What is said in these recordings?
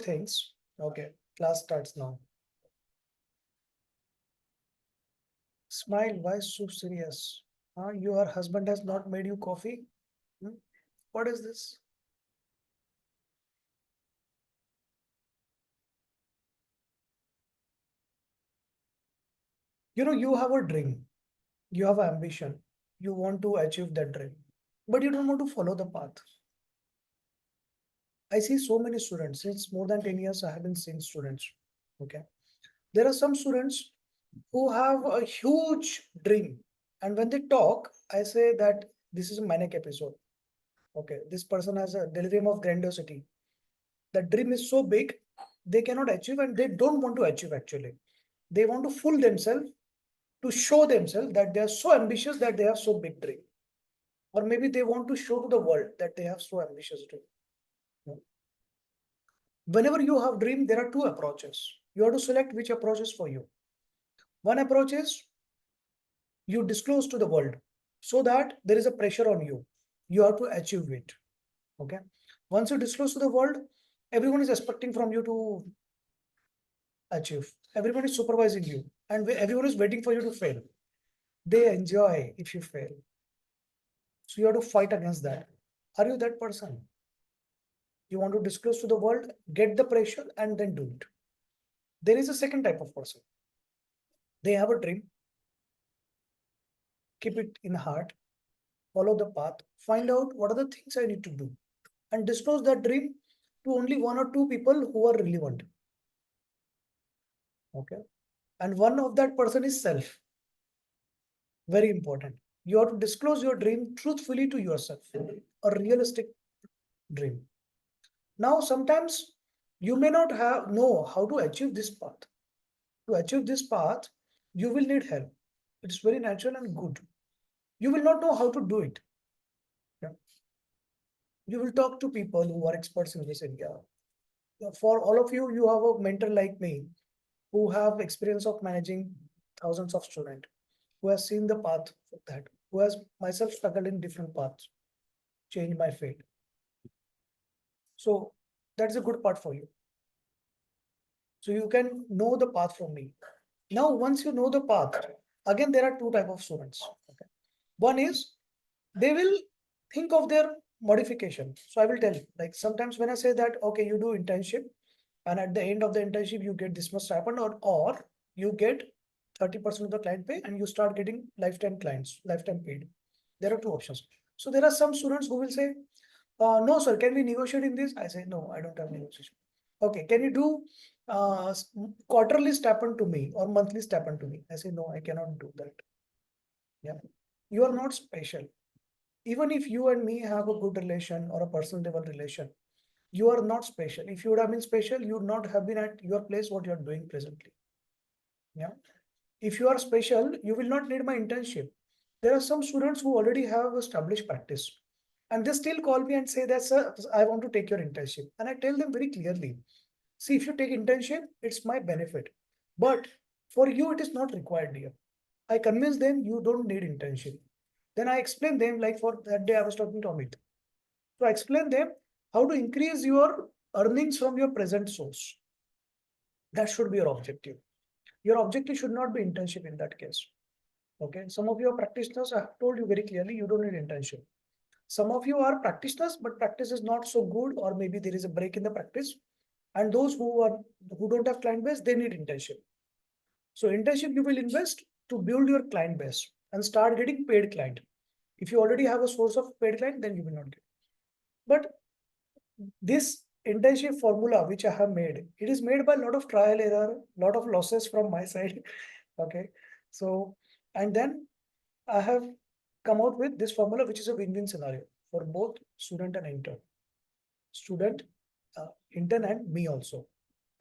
things. Okay, class starts now. Smile, why so serious? Your husband has not made you coffee? Hmm? What is this? You have a dream, you have ambition, you want to achieve that dream, but you don't want to follow the path. I see so many students, since more than 10 years, I have been seeing students. Okay. There are some students who have a huge dream. And when they talk, I say that this is a manic episode. Okay. This person has a delirium of grandiosity. The dream is so big, they cannot achieve and they don't want to achieve actually. They want to fool themselves to show themselves that they are so ambitious that they have so big dream. Or maybe they want to show to the world that they have so ambitious dream. Whenever you have dream, there are two approaches. You have to select which approach is for you. One approach is you disclose to the world so that there is a pressure on you. You have to achieve it. Okay. Once you disclose to the world, everyone is expecting from you to achieve. Everyone is supervising you and everyone is waiting for you to fail. They enjoy if you fail. So you have to fight against that. Are you that person? You want to disclose to the world, get the pressure and then do it. There is a second type of person. They have a dream, keep it in heart, follow the path, find out what are the things I need to do, and disclose that dream to only one or two people who are relevant. Okay. And one of that person is self. Very important. You have to disclose your dream truthfully to yourself, a realistic dream. Now, sometimes you may not know how to achieve this path. To achieve this path, you will need help. It's very natural and good. You will not know how to do it. Yeah. You will talk to people who are experts in this area. For all of you, you have a mentor like me who have experience of managing thousands of students, who has seen the path of that, who has myself struggled in different paths, changed my fate. So that's a good part for you. So you can know the path from me. Now, once you know the path, again, there are two types of students. Okay. One is they will think of their modification. So I will tell you, like sometimes when I say that, okay, you do internship and at the end of the internship, you get this much stipend or you get 30% of the client pay and you start getting lifetime clients, lifetime paid. There are two options. So there are some students who will say, no, sir, can we negotiate in this? I say, no, I don't have negotiation. Okay, can you do quarterly stipend to me or monthly stipend to me? I say, no, I cannot do that. Yeah, you are not special. Even if you and me have a good relation or a personal level relation, you are not special. If you would have been special, you would not have been at your place what you are doing presently. Yeah. If you are special, you will not need my internship. There are some students who already have established practice and they still call me and say that, sir, I want to take your internship. And I tell them very clearly, see, if you take internship, it's my benefit. But for you, it is not required here. I convince them you don't need internship. Then I explain them, like for that day I was talking to Amit. So I explain them how to increase your earnings from your present source. That should be your objective. Your objective should not be internship in that case. Okay. Some of your practitioners, I have told you very clearly, you don't need internship. Some of you are practitioners, but practice is not so good, or maybe there is a break in the practice. And those who don't have client base, they need internship. So internship you will invest to build your client base and start getting paid client. If you already have a source of paid client, then you will not get. But this internship formula which I have made, it is made by a lot of trial error, lot of losses from my side. Okay. So, and then I have come out with this formula, which is a win-win scenario for both student and intern. Student, intern and me also,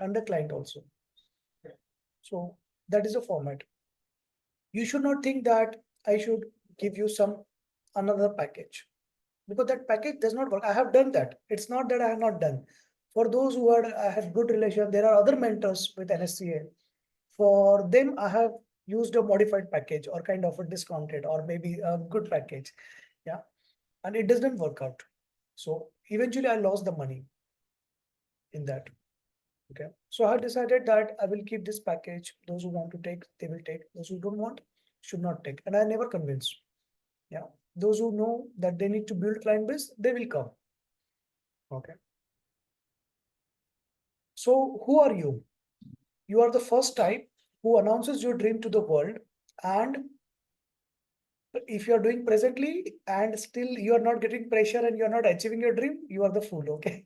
and the client also. So that is a format. You should not think that I should give you some another package, because that package does not work. I have done that. It's not that I have not done. For those who are I had good relation, there are other mentors with NSCA. For them, I have used a modified package or kind of a discounted or maybe a good package. Yeah. And it doesn't work out. So eventually I lost the money in that. Okay. So I decided that I will keep this package. Those who want to take, they will take. Those who don't want, should not take. And I never convince. Yeah. Those who know that they need to build client base, they will come. Okay. So who are you? You are the first type who announces your dream to the world. And if you are doing presently and still you are not getting pressure and you are not achieving your dream, you are the fool. Okay.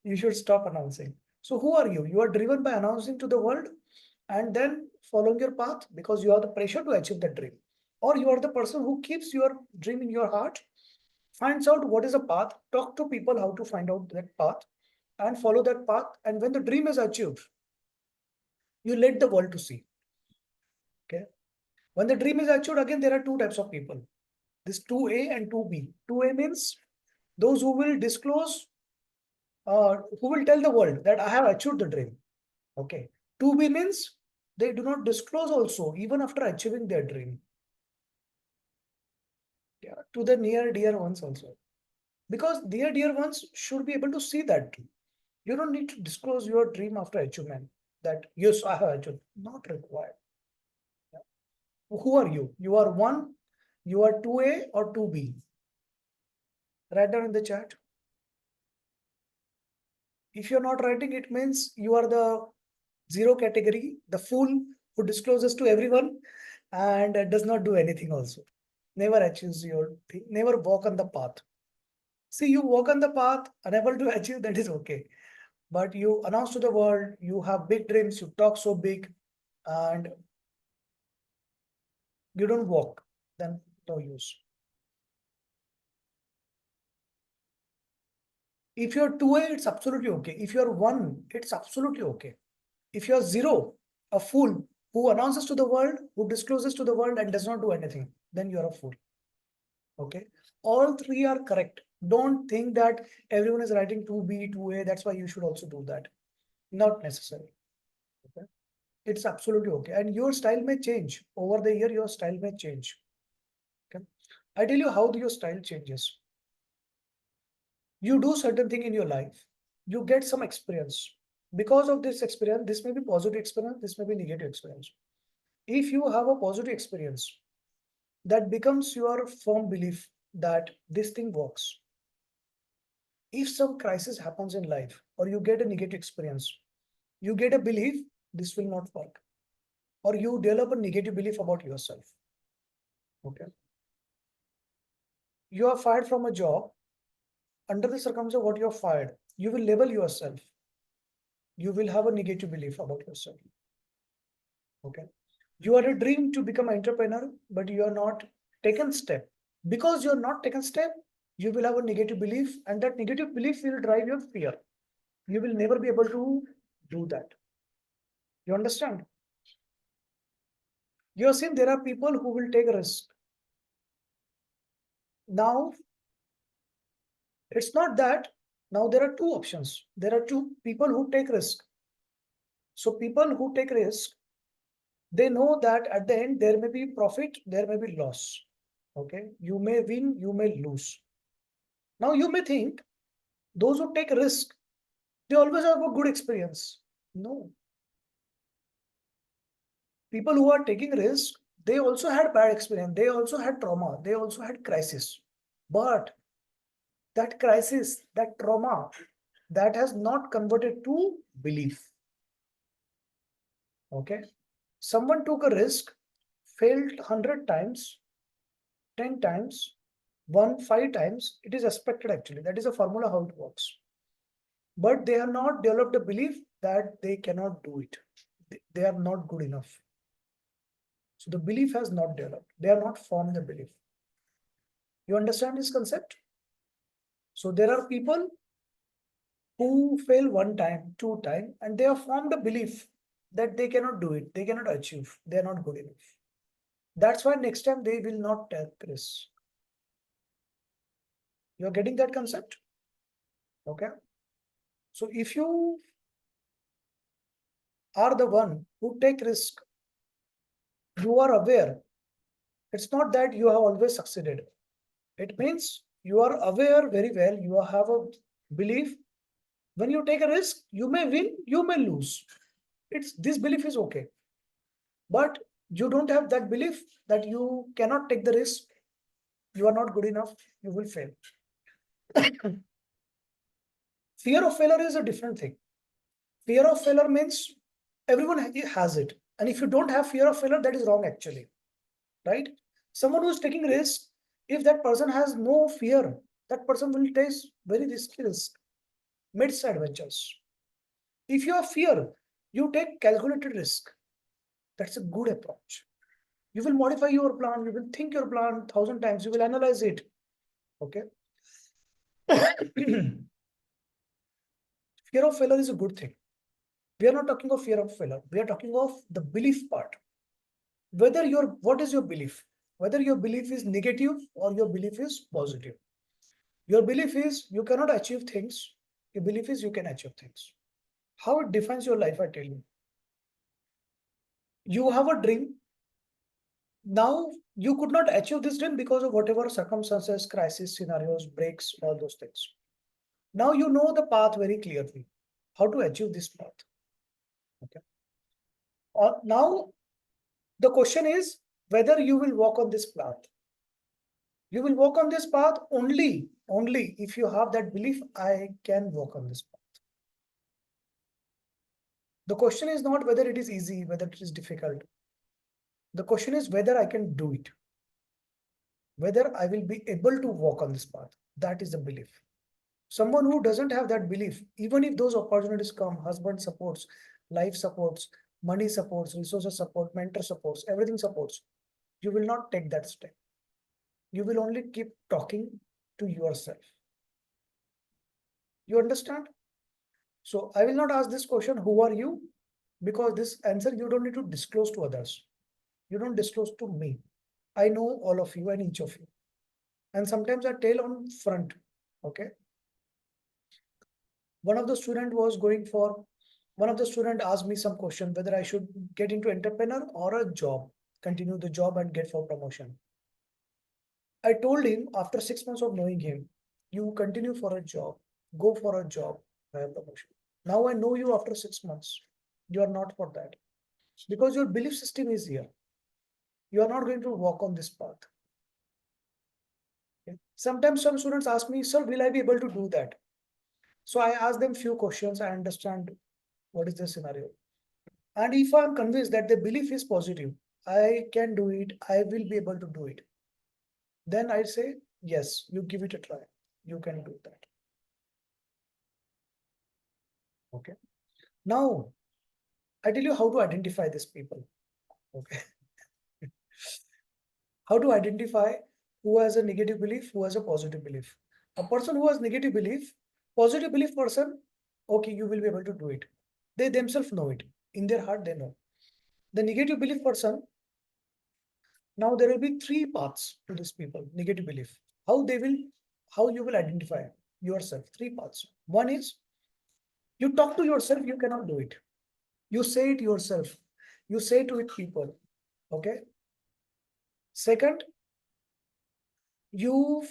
You should stop announcing. So who are you? You are driven by announcing to the world and then following your path because you have the pressure to achieve that dream. Or you are the person who keeps your dream in your heart, finds out what is a path, talk to people how to find out that path and follow that path. And when the dream is achieved, you let the world to see. Okay. When the dream is achieved, again, there are two types of people. This 2A and 2B. 2A means those who will disclose, who will tell the world that I have achieved the dream. Okay. 2B means they do not disclose also, even after achieving their dream. Yeah, to the near dear ones also. Because near dear ones should be able to see that too. You don't need to disclose your dream after achievement that yes, I have achieved. Not required. Yeah. Who are you? You are one, you are 2A or 2B. Write down in the chat. If you're not writing, it means you are the zero category, the fool who discloses to everyone and does not do anything also. Never achieves your thing, never walk on the path. See, you walk on the path, unable to achieve, that is okay. But you announce to the world, you have big dreams, you talk so big, and you don't walk, then no use. If you're 2A, it's absolutely okay. If you're 1, it's absolutely okay. If you're 0, a fool who announces to the world, who discloses to the world and does not do anything, then you're a fool. Okay. All three are correct. Don't think that everyone is writing 2B, 2A. That's why you should also do that. Not necessary. Okay. It's absolutely okay. And your style may change. Over the year, your style may change. Okay. I tell you how your style changes. You do certain thing in your life. You get some experience. Because of this experience, this may be positive experience, this may be negative experience. If you have a positive experience, that becomes your firm belief that this thing works. If some crisis happens in life or you get a negative experience, you get a belief this will not work, or you develop a negative belief about yourself. Okay. You are fired from a job. Under the circumstance of what you are fired, you will label yourself. You will have a negative belief about yourself. Okay. You are a dream to become an entrepreneur, but you are not taken step. Because you are not taken step, you will have a negative belief, and that negative belief will drive your fear. You will never be able to do that. You understand? You have seen there are people who will take a risk. Now, it's not that. Now there are two options. There are two people who take risk. So people who take risk, they know that at the end there may be profit, there may be loss. Okay, you may win, you may lose. Now you may think those who take risk, they always have a good experience. No. People who are taking risk, they also had bad experience. They also had trauma. They also had crisis. But that crisis, that trauma, that has not converted to belief. Okay. Someone took a risk, failed 100 times, 10 times, won 5 times. It is expected actually. That is a formula how it works. But they have not developed a belief that they cannot do it. They are not good enough. So the belief has not developed. They are not formed the belief. You understand this concept? So there are people who fail 1 time, 2 times, and they have formed a belief that they cannot do it. They cannot achieve. They are not good enough. That's why next time they will not take risk. You are getting that concept? Okay. So if you are the one who take risk, you are aware. It's not that you have always succeeded. It means you are aware very well. You have a belief When you take a risk, you may win, you may lose. This belief is okay. But you don't have that belief that you cannot take the risk, you are not good enough, you will fail. Fear of failure is a different thing. Fear of failure means everyone has it. And if you don't have fear of failure, that is wrong actually. Right? Someone who is taking risk, if that person has no fear, that person will take very risky risk, midst adventures. If you have fear, you take calculated risk. That's a good approach. You will modify your plan, you will think your plan 1,000 times, you will analyze it. Okay. Fear of failure is a good thing. We are not talking of fear of failure. We are talking of the belief part. What is your belief? Whether your belief is negative or your belief is positive. Your belief is you cannot achieve things. Your belief is you can achieve things. How it defines your life, I tell you. You have a dream. Now you could not achieve this dream because of whatever circumstances, crisis, scenarios, breaks, all those things. Now you know the path very clearly, how to achieve this path. Okay. Now the question is whether you will walk on this path. You will walk on this path only if you have that belief, I can walk on this path. The question is not whether it is easy, whether it is difficult. The question is whether I can do it, whether I will be able to walk on this path. That is the belief. Someone who doesn't have that belief, even if those opportunities come, husband supports, life supports, money supports, resources support, mentor supports, everything supports, you will not take that step. You will only keep talking to yourself. You understand? So I will not ask this question, who are you? Because this answer you don't need to disclose to others. You don't disclose to me. I know all of you and each of you. And sometimes I tell on front, okay? One of the student asked me some question, whether I should get into entrepreneur or a job, continue the job and get for promotion. I told him after 6 months of knowing him, you continue for a job, go for a job, by a promotion. Now I know you after 6 months. You are not for that. Because your belief system is here. You are not going to walk on this path. Okay? Sometimes some students ask me, sir, will I be able to do that? So I ask them few questions. I understand what is the scenario. And if I'm convinced that the belief is positive, I can do it, I will be able to do it. Then I say, yes, you give it a try. You can do that. Okay. Now, I tell you how to identify these people. Okay. How to identify who has a negative belief, who has a positive belief. A person who has negative belief, positive belief person, okay, you will be able to do it. They themselves know it. In their heart, they know. The negative belief person, now there will be three paths to these people, negative belief. How you will identify yourself, three paths. One is, you talk to yourself, you cannot do it. You say it yourself. You say to it people. Okay. Second, you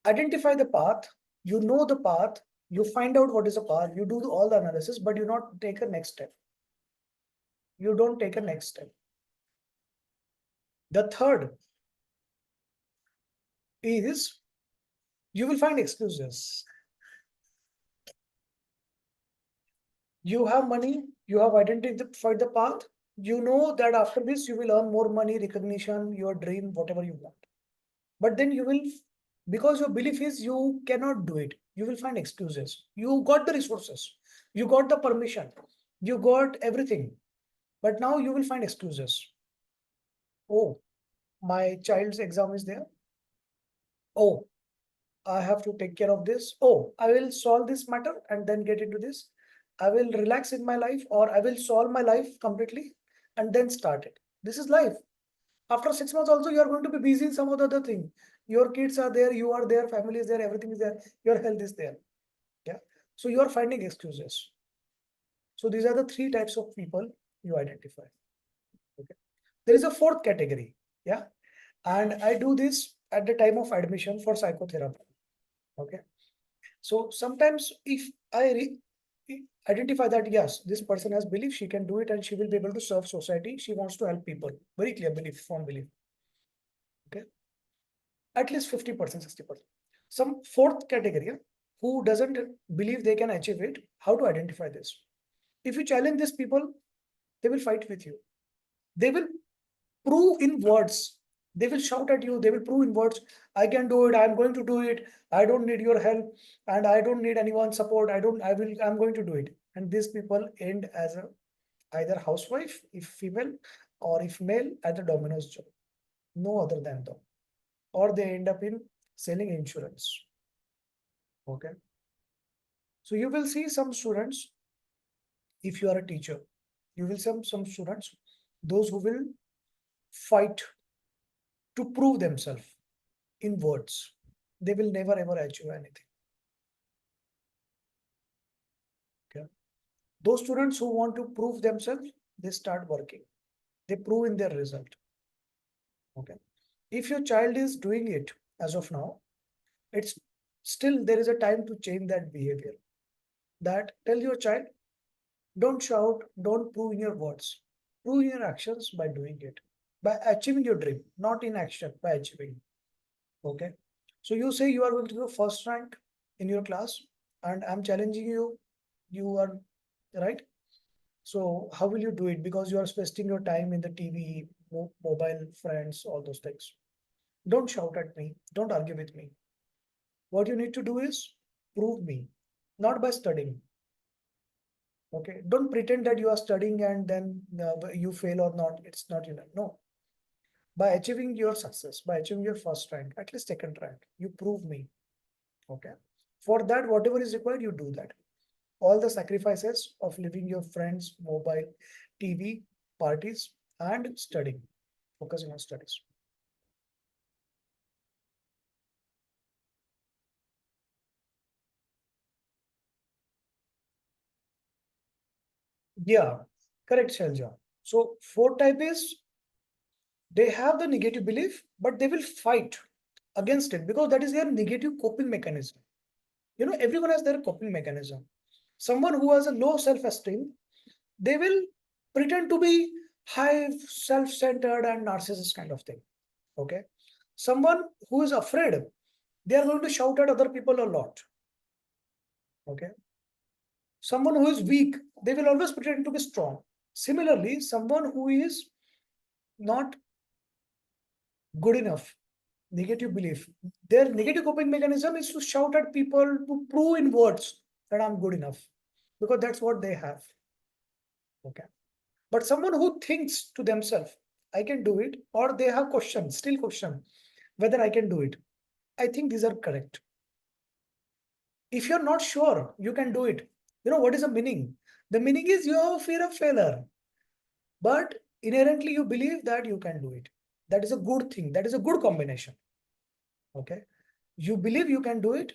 identify the path, you know the path, you find out what is the path, you do all the analysis, but you not take a next step. You don't take a next step. The third is, you will find excuses. You have money, you have identified the path, you know that after this you will earn more money, recognition, your dream, whatever you want. But then you will, because your belief is you cannot do it, you will find excuses. You got the resources, you got the permission, you got everything, but now you will find excuses. Oh, my child's exam is there. Oh, I have to take care of this. Oh, I will solve this matter and then get into this. I will relax in my life, or I will solve my life completely and then start it. This is life. After 6 months also, you are going to be busy in some other thing. Your kids are there, you are there, family is there, everything is there, your health is there. Yeah. So you are finding excuses. So these are the three types of people you identify. Okay. There is a fourth category. Yeah. And I do this at the time of admission for psychotherapy. Okay. So sometimes if I identify that yes, this person has belief, she can do it and she will be able to serve society. She wants to help people. Very clear belief, firm belief. Okay. At least 50%, 60%. Some fourth category, who doesn't believe they can achieve it. How to identify this? If you challenge these people, they will fight with you. They will prove in words. They will shout at you. They will prove in words, I can do it. I'm going to do it. I don't need your help. And I don't need anyone's support. I'm going to do it. And these people end as a either housewife, if female, or if male, at a Domino's job. No other than them. Or they end up in selling insurance. Okay. So you will see some students, if you are a teacher, you will see some students, those who will fight to prove themselves in words. They will never ever achieve anything. Okay. Those students who want to prove themselves, they start working. They prove in their result. Okay. If your child is doing it as of now, it's still there is a time to change that behavior. That tell your child, don't shout, don't prove in your words. Prove in your actions by doing it. By achieving your dream, not in action, by achieving. Okay. So you say you are going to go first rank in your class, and I'm challenging you. You are right. So how will you do it? Because you are wasting your time in the TV, mobile, friends, all those things. Don't shout at me. Don't argue with me. What you need to do is prove me, not by studying. Okay. Don't pretend that you are studying and then you fail or not. It's not enough. No. By achieving your success, by achieving your first rank, at least second rank, you prove me. Okay. For that, whatever is required, you do that. All the sacrifices of leaving your friends, mobile, TV, parties, and studying, focusing on studies. Yeah, correct, Shalja. So, fourth type is they have the negative belief, but they will fight against it because that is their negative coping mechanism. You know, everyone has their coping mechanism. Someone who has a low self-esteem, they will pretend to be high self-centered and narcissist kind of thing. Okay. Someone who is afraid, they are going to shout at other people a lot. Okay. Someone who is weak, they will always pretend to be strong. Similarly, someone who is not good enough, negative belief, their negative coping mechanism is to shout at people to prove in words that I'm good enough because that's what they have. Okay. But someone who thinks to themselves, I can do it, or they have questions, still question whether I can do it. I think these are correct. If you're not sure you can do it, you know what is the meaning? The meaning is you have a fear of failure, but inherently you believe that you can do it. That is a good thing. That is a good combination. Okay. You believe you can do it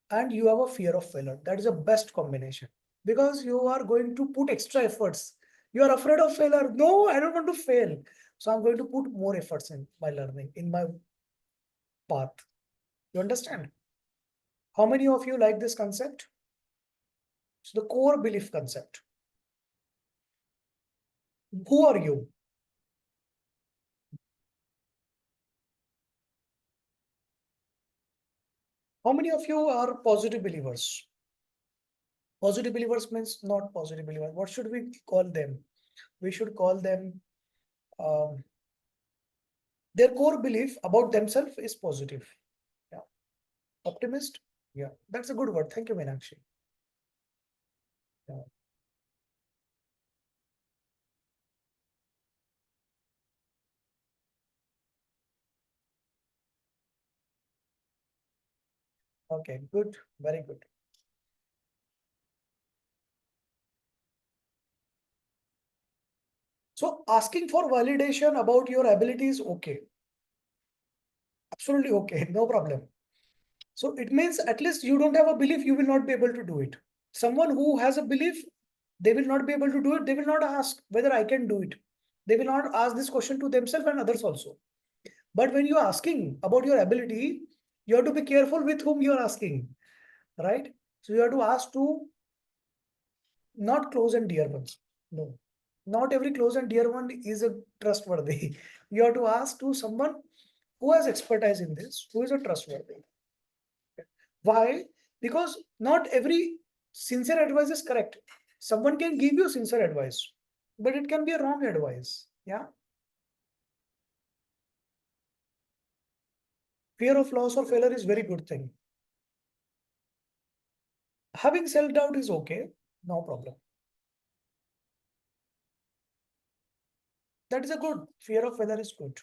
and you have a fear of failure. That is a best combination because you are going to put extra efforts. You are afraid of failure. No, I don't want to fail. So I'm going to put more efforts in my learning, in my path. You understand? How many of you like this concept? It's the core belief concept. Who are you? How many of you are positive believers? Positive believers means not positive believers. What should we call them? We should call them, um, their core belief about themselves is positive. Yeah. Optimist? Yeah. That's a good word. Thank you, Meenakshi. Yeah. Okay, good. Very good. So asking for validation about your ability is okay. Absolutely okay. No problem. So it means at least you don't have a belief, you will not be able to do it. Someone who has a belief, they will not be able to do it. They will not ask whether I can do it. They will not ask this question to themselves and others also. But when you are asking about your ability, you have to be careful with whom you are asking. right? So you have to ask to not close and dear ones. No, not every close and dear one is a trustworthy. You have to ask to someone who has expertise in this, who is a trustworthy. Why? Because not every sincere advice is correct. Someone can give you sincere advice, but it can be a wrong advice. Yeah. Fear of loss or failure is very good thing. Having self-doubt is okay, no problem. That is a good. Fear of failure is good.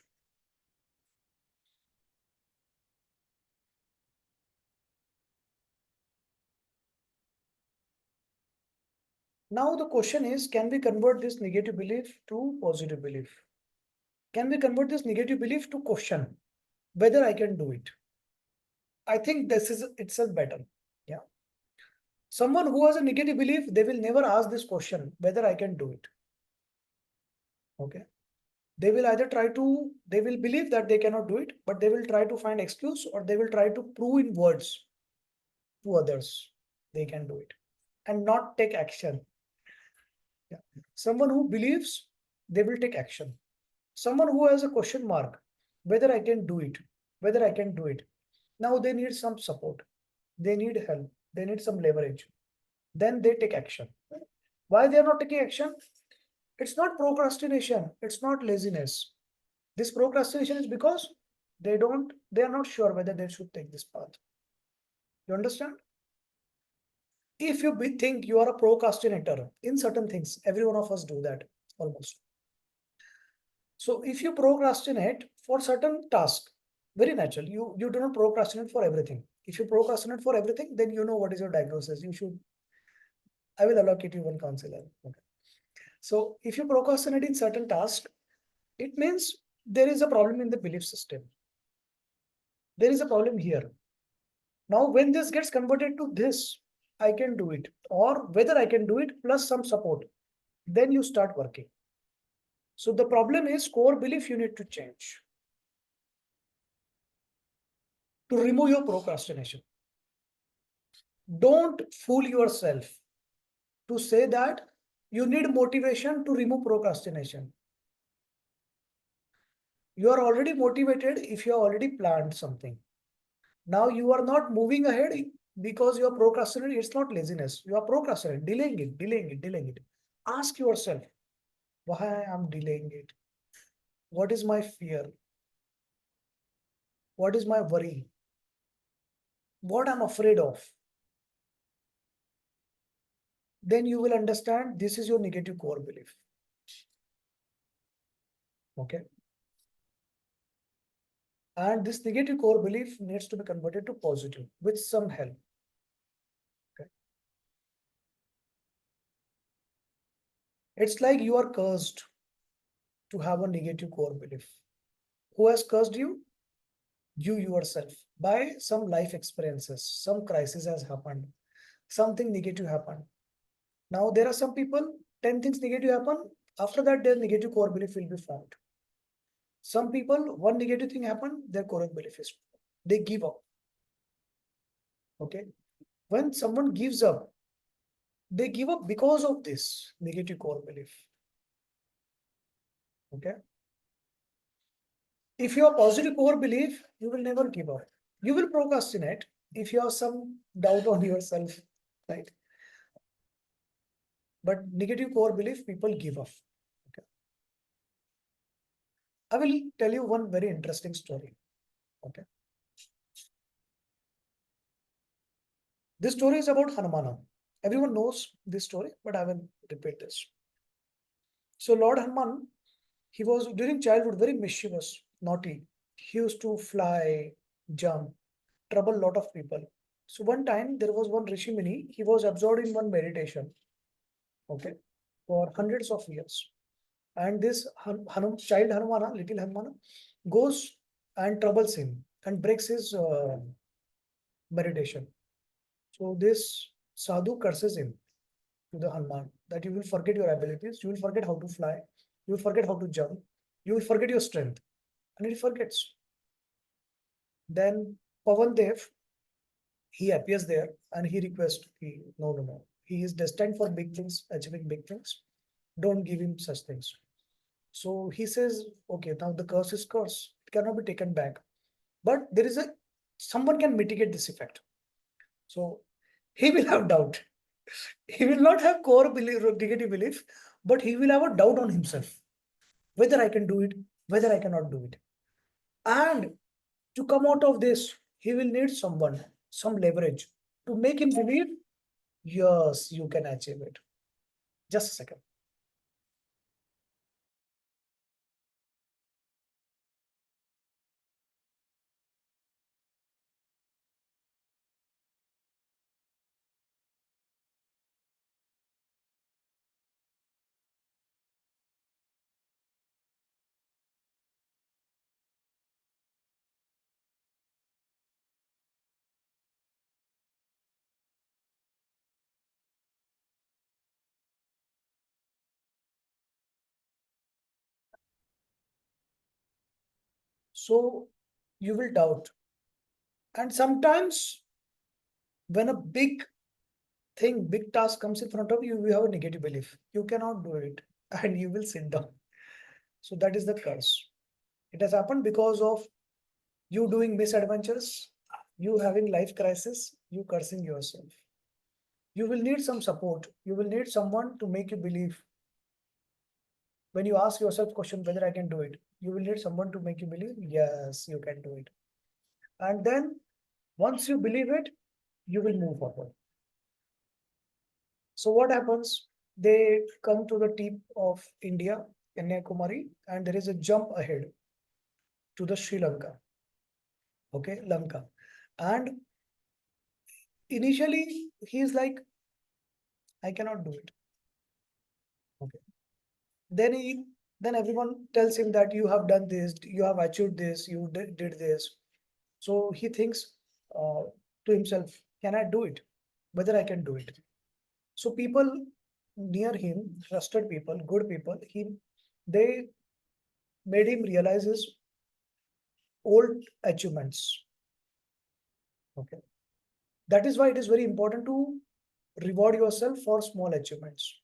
Now the question is, can we convert this negative belief to positive belief? Can we convert this negative belief to question whether I can do it? I think this is itself better. Yeah. Someone who has a negative belief, they will never ask this question whether I can do it. Okay. They will either they will believe that they cannot do it, but they will try to find excuse, or they will try to prove in words to others they can do it and not take action. Yeah. Someone who believes, they will take action. Someone who has a question mark, whether I can do it, whether I can do it. Now they need some support. They need help. They need some leverage. Then they take action. Why they are not taking action? It's not procrastination. It's not laziness. This procrastination is because they are not sure whether they should take this path. You understand? If you think you are a procrastinator in certain things, every one of us do that almost. So if you procrastinate for certain task, very natural. You do not procrastinate for everything. If you procrastinate for everything, then you know what is your diagnosis. I will allocate you one counselor. Okay. So if you procrastinate in certain task, it means there is a problem in the belief system. There is a problem here. Now, when this gets converted to this, I can do it, or whether I can do it plus some support, then you start working. So the problem is core belief you need to change to remove your procrastination. Don't fool yourself to say that you need motivation to remove procrastination. You are already motivated if you have already planned something. Now you are not moving ahead because you are procrastinating. It's not laziness. You are procrastinating, delaying it, delaying it, delaying it. Ask yourself, why I'm delaying it? What is my fear? What is my worry? What I'm afraid of? Then you will understand this is your negative core belief. Okay. And this negative core belief needs to be converted to positive with some help. Okay. It's like you are cursed to have a negative core belief. Who has cursed you? You yourself, by some life experiences. Some crisis has happened. Something negative happened. Now there are some people, 10 things negative happen. After that, their negative core belief will be formed. Some people, one negative thing happened, their core belief is formed. They give up. Okay. When someone gives up, they give up because of this negative core belief. Okay. If you have positive core belief, you will never give up. You will procrastinate if you have some doubt on yourself, right? But negative core belief, people give up. Okay. I will tell you one very interesting story. Okay. This story is about Hanumana. Everyone knows this story, but I will repeat this. So Lord Hanuman, he was during childhood very mischievous, naughty. He used to fly, jump, trouble a lot of people. So one time there was one Rishi Muni, he was absorbed in one meditation, okay, for hundreds of years. And this child Hanumana, little Hanumana, goes and troubles him and breaks his meditation. So this sadhu curses him to the Hanuman that you will forget your abilities, you will forget how to fly, you will forget how to jump, you will forget your strength. And he forgets. Then Pawan Dev, He appears there and he requests, no, no, no. He is destined for big things, achieving big things. Don't give him such things. So he says, okay, now the curse is curse. It cannot be taken back. But there is someone can mitigate this effect. So he will have doubt. He will not have core belief or negative belief, but he will have a doubt on himself, whether I can do it, whether I cannot do it. And to come out of this, he will need someone, some leverage to make him believe, yes, you can achieve it. Just a second. So you will doubt. And sometimes when a big thing, big task comes in front of you, you have a negative belief. You cannot do it and you will sit down. So that is the curse. It has happened because of you doing misadventures, you having life crisis, you cursing yourself. You will need some support. You will need someone to make you believe. When you ask yourself question whether I can do it, you will need someone to make you believe, yes, you can do it. And then once you believe it, you will move forward. So what happens? They come to the tip of India, Kanyakumari, and there is a jump ahead to the Sri Lanka. Okay, Lanka. And initially he is like, I cannot do it. Okay. Then then everyone tells him that you have done this, you have achieved this, you did this. So he thinks to himself, can I do it? Whether I can do it. So people near him, trusted people, good people, they made him realize his old achievements. Okay. That is why it is very important to reward yourself for small achievements.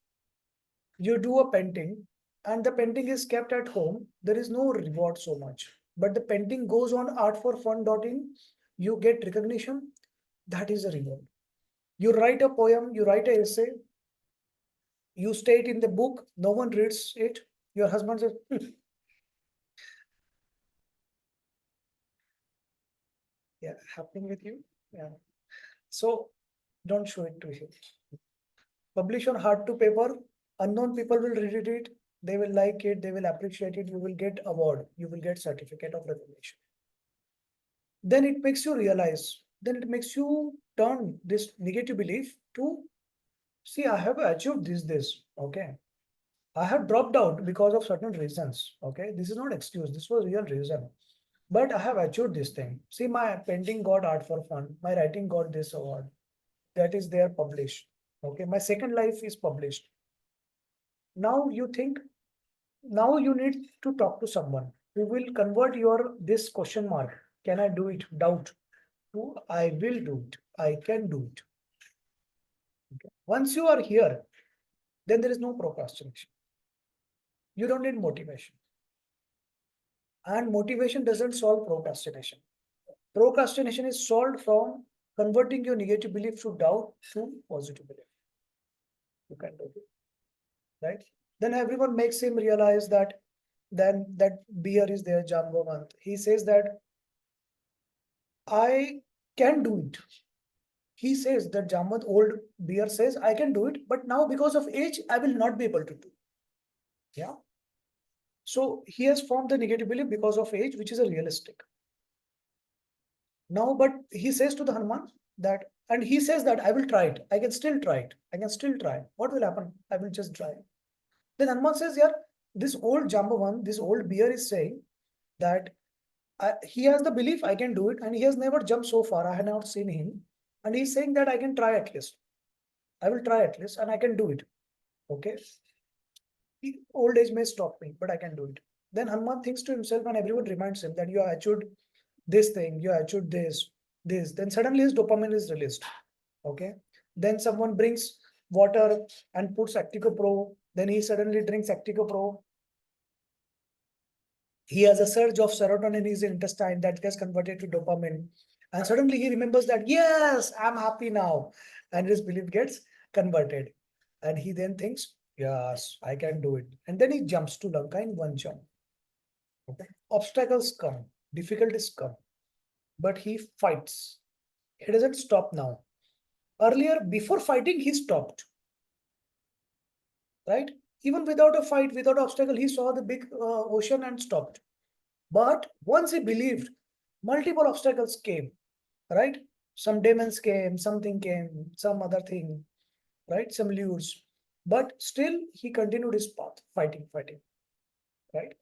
You do a painting and the painting is kept at home, there is no reward so much. But the painting goes on artforfun.in, you get recognition, that is a reward. You write a poem, you write an essay, you state in the book, no one reads it, your husband says, yeah, happening with you. Yeah. So don't show it to him. Publish on hard to paper, unknown people will read it, they will like it, they will appreciate it, you will get award, you will get certificate of recognition. Then it makes you realize, then it makes you turn this negative belief to, see, I have achieved this, okay. I have dropped out because of certain reasons, okay. This is not excuse, this was real reason. But I have achieved this thing. See, my painting got art for fun, my writing got this award. That is there published. Okay, my second life is published. Now you think, now you need to talk to someone who will convert your this question mark, can I do it, doubt, to I will do it, I can do it. Okay. Once you are here, then there is no procrastination. You don't need motivation. And motivation doesn't solve procrastination. Procrastination is solved from converting your negative belief to doubt to positive belief. You can do it, right? Then everyone makes him realize that then that beer is there, Jambavant. He says that I can do it. He says that Jambat, old beer, says I can do it, but now because of age, I will not be able to do. Yeah. So he has formed the negative belief because of age, which is a realistic. Now, but he says to the Hanuman that, and he says that I will try it. I can still try it. I can still try. What will happen? I will just try. Then Hanuman says, yeah, this old Jambavan, this old beer is saying that he has the belief I can do it, and he has never jumped so far. I have not seen him. And he's saying that I can try at least. I will try at least, and I can do it. Okay. Old age may stop me, but I can do it. Then Hanuman thinks to himself, and everyone reminds him that you have achieved this thing, you have achieved this. this, then suddenly his dopamine is released. Okay. Then someone brings water and puts Actico Pro, then he suddenly drinks Actico Pro. He has a surge of serotonin in his intestine that gets converted to dopamine. And suddenly he remembers that, yes, I'm happy now. And his belief gets converted. And he then thinks, yes, I can do it. And then he jumps to Lanka in one jump. Okay. Obstacles come, difficulties come, but he fights. He doesn't stop now. Earlier, before fighting, he stopped. Right? Even without a fight, without obstacle, he saw the big ocean and stopped. But once he believed, multiple obstacles came, right? Some demons came, something came, some other thing, right? Some lures. But still, he continued his path, fighting, right?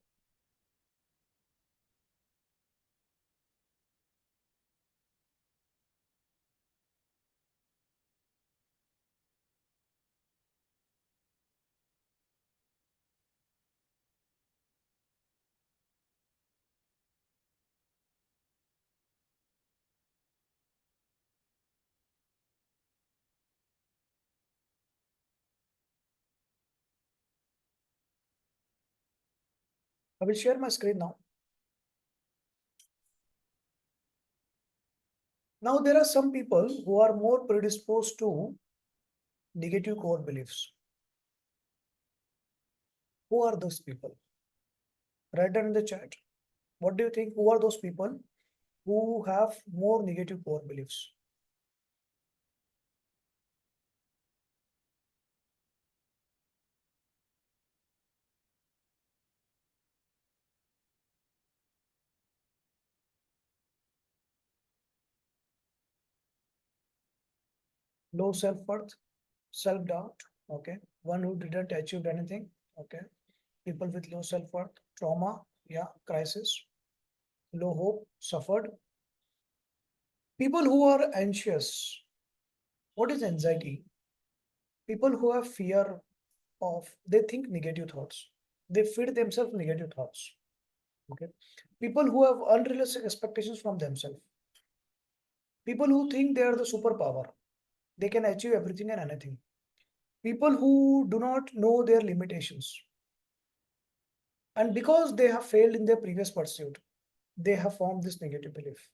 I will share my screen now. Now, there are some people who are more predisposed to negative core beliefs. Who are those people? Write down in the chat. What do you think? Who are those people who have more negative core beliefs? Low self-worth, self-doubt, okay. One who didn't achieve anything, okay. People with low self-worth, trauma, yeah, crisis, low hope, suffered. People who are anxious. What is anxiety? People who have fear of, they think negative thoughts. They feed themselves negative thoughts, okay. People who have unrealistic expectations from themselves. People who think they are the superpower. They can achieve everything and anything. People who do not know their limitations. And because they have failed in their previous pursuit, they have formed this negative belief.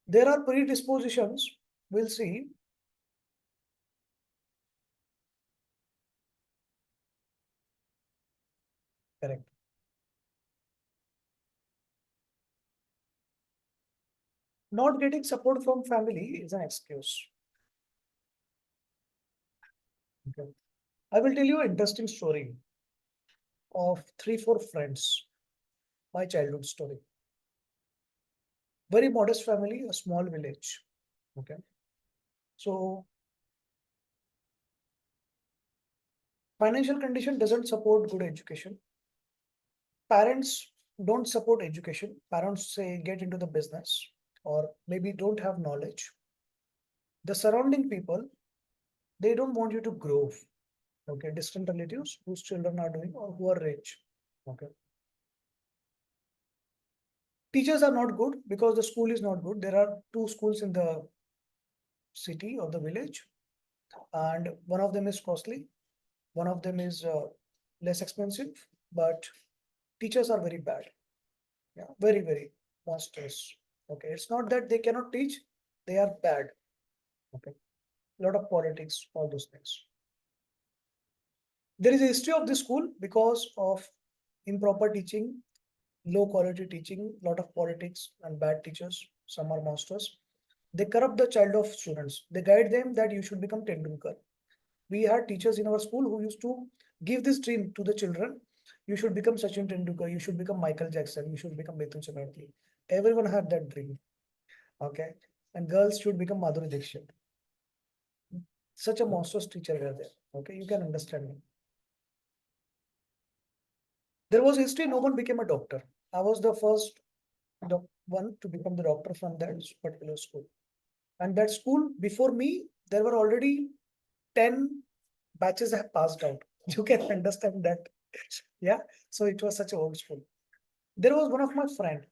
There are predispositions, we'll see. Correct. Not getting support from family is an excuse. Okay. I will tell you an interesting story of 3, 4 friends, my childhood story. Very modest family, a small village. Okay. So financial condition doesn't support good education. Parents don't support education. Parents say get into the business or maybe don't have knowledge. The surrounding people, they don't want you to grow. Okay, distant relatives whose children are doing or who are rich. Okay. Teachers are not good because the school is not good. There are 2 schools in the city or the village, and one of them is costly, one of them is less expensive, but teachers are very bad. Yeah, very, very monstrous. Okay, it's not that they cannot teach, they are bad. Okay, a lot of politics, all those things. There is a history of this school because of improper teaching, low quality teaching, lot of politics and bad teachers. Some are monsters. They corrupt the child of students. They guide them that you should become Tendulkar. We had teachers in our school who used to give this dream to the children. You should become Sachin Tendulkar. You should become Michael Jackson. You should become Mithun Chhatarji. Everyone had that dream. Okay. And girls should become Madhuri Dixit. Such a monstrous teacher were there. Okay. You can understand me. There was history. No one became a doctor. I was the first one to become the doctor from that particular school. And that school, before me, there were already 10 batches have passed out. You can understand that. Yeah. So it was such an old school. There was one of my friend.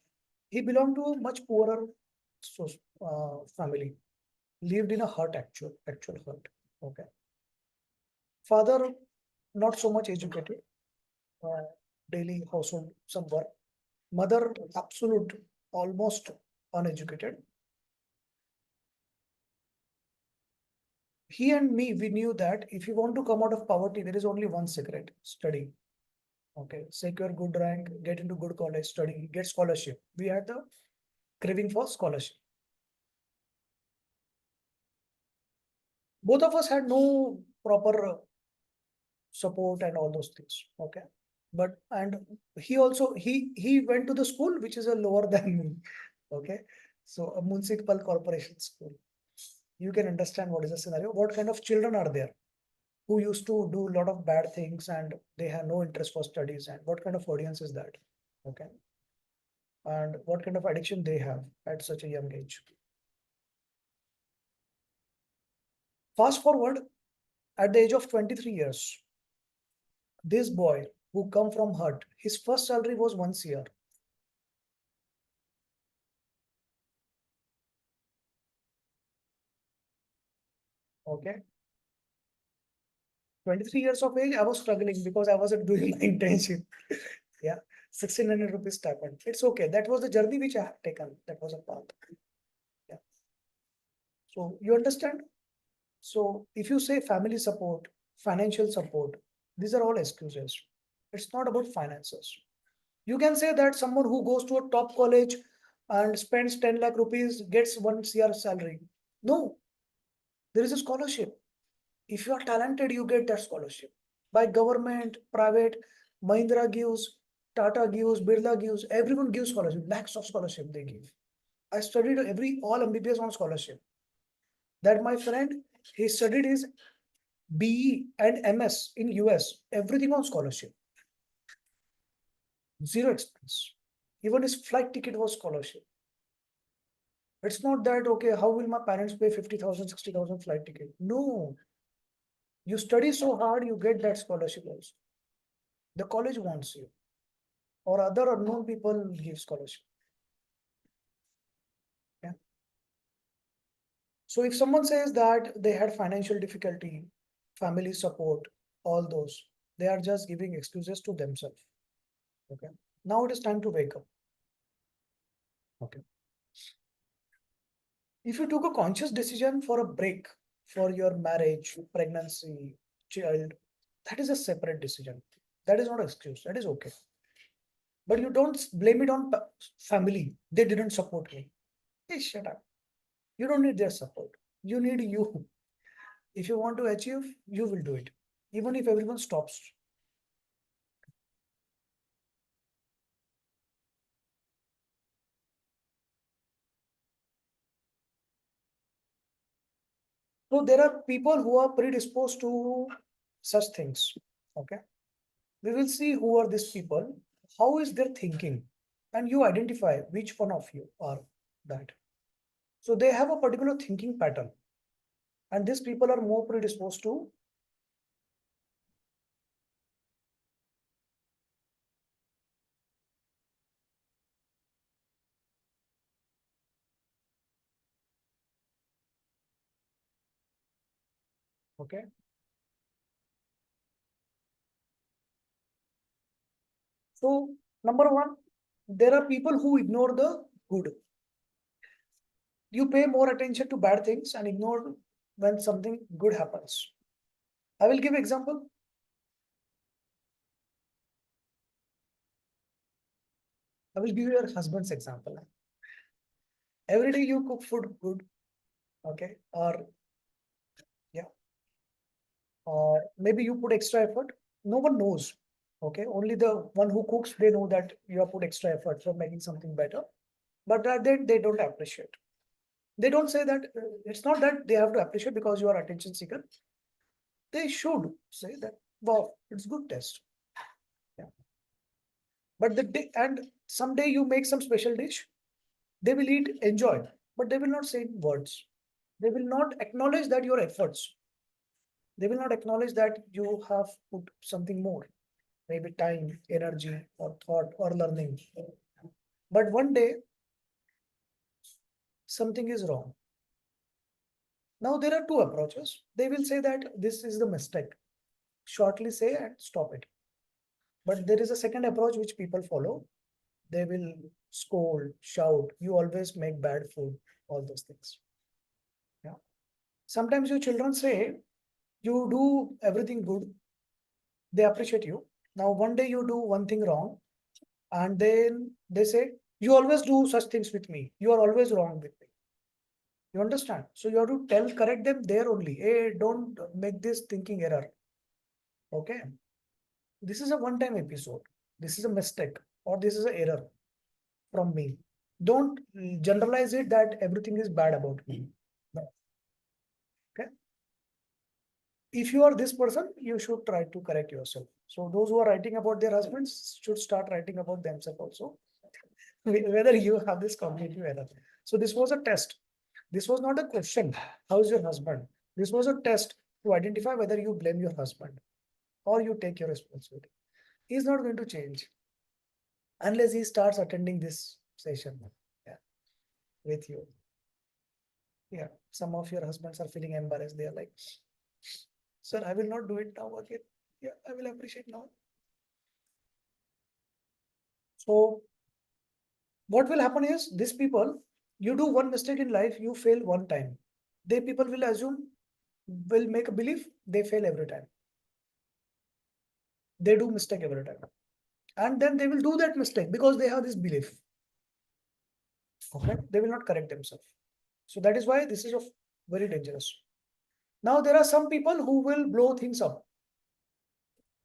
He belonged to a much poorer so family lived in a hut, actual hut. Okay. Father not so much educated, uh, daily household some work. Mother absolute almost uneducated. He and me, we knew that if you want to come out of poverty, there is only one secret: study. Okay, secure good rank, get into good college, study, get scholarship. We had the craving for scholarship. Both of us had no proper support and all those things. Okay, but and he also he went to the school which is a lower than me. Okay, so a municipal corporation school. You can understand what is the scenario. What kind of children are there who used to do a lot of bad things and they have no interest for studies, and what kind of audience is that? Okay, and what kind of addiction they have at such a young age. Fast forward, at the age of 23 years, this boy who come from hut, his first salary was once a year. Okay, 23 years of age, I was struggling because I wasn't doing my internship. Yeah, 1600 rupees stipend. It's okay. That was the journey which I have taken. That was a path. Yeah. So you understand? So if you say family support, financial support, these are all excuses. It's not about finances. You can say that someone who goes to a top college and spends 10 lakh rupees gets 1 CR salary. No, there is a scholarship. If you are talented, you get that scholarship. By government, private, Mahindra gives, Tata gives, Birla gives, everyone gives scholarship, lakhs of scholarship they give. I studied every all MBBS on scholarship. That my friend, he studied his BE and MS in US, everything on scholarship, zero expense. Even his flight ticket was scholarship. It's not that, okay, how will my parents pay 50,000, 60,000 flight ticket? No, you study so hard, you get that scholarship also. The college wants you, or other unknown people give scholarship. Yeah. So if someone says that they had financial difficulty, family support, all those, they are just giving excuses to themselves. Okay. Now it is time to wake up. Okay. If you took a conscious decision for a break for your marriage, pregnancy, child, that is a separate decision. That is not an excuse. That is okay. But you don't blame it on family. They didn't support me. Hey, shut up. You don't need their support. You need you. If you want to achieve, you will do it. Even if everyone stops. So there are people who are predisposed to such things. Okay. We will see who are these people, how is their thinking, and you identify which one of you are that. So they have a particular thinking pattern, and these people are more predisposed to. Okay. So number one, there are people who ignore the good. You pay more attention to bad things and ignore when something good happens. I will give example. I will give your husband's example. Every day you cook food good, okay, or yeah, or maybe you put extra effort. No one knows, okay. Only the one who cooks, they know that you have put extra effort for making something better. But then they don't appreciate. They don't say that. It's not that they have to appreciate because you are attention seeker. They should say that. Wow, it's good test. Yeah. But the day and someday you make some special dish, they will eat, enjoy, but they will not say words. They will not acknowledge that your efforts. They will not acknowledge that you have put something more, maybe time, energy, or thought, or learning. But one day, something is wrong. Now there are two approaches. They will say that this is the mistake. Shortly say and stop it. But there is a second approach which people follow. They will scold, shout, you always make bad food, all those things. Yeah. Sometimes your children say, you do everything good, they appreciate you. Now, one day you do one thing wrong, and then they say, you always do such things with me. You are always wrong with me. You understand? So you have to correct them there only. Hey, don't make this thinking error. Okay. This is a one-time episode. This is a mistake or this is an error from me. Don't generalize it that everything is bad about me. No. Okay. If you are this person, you should try to correct yourself. So those who are writing about their husbands should start writing about themselves also. Whether you have this cognitive error. So this was a test. This was not a question. How is your husband? This was a test to identify whether you blame your husband or you take your responsibility. He's not going to change unless he starts attending this session, yeah, with you. Yeah, some of your husbands are feeling embarrassed. They are like, sir, I will not do it now again. Yeah, I will appreciate now. So what will happen is these people, you do one mistake in life, you fail one time. They people will assume, will make a belief, they fail every time. They do mistake every time. And then they will do that mistake because they have this belief. Okay, they will not correct themselves. So that is why this is of very dangerous. Now there are some people who will blow things up.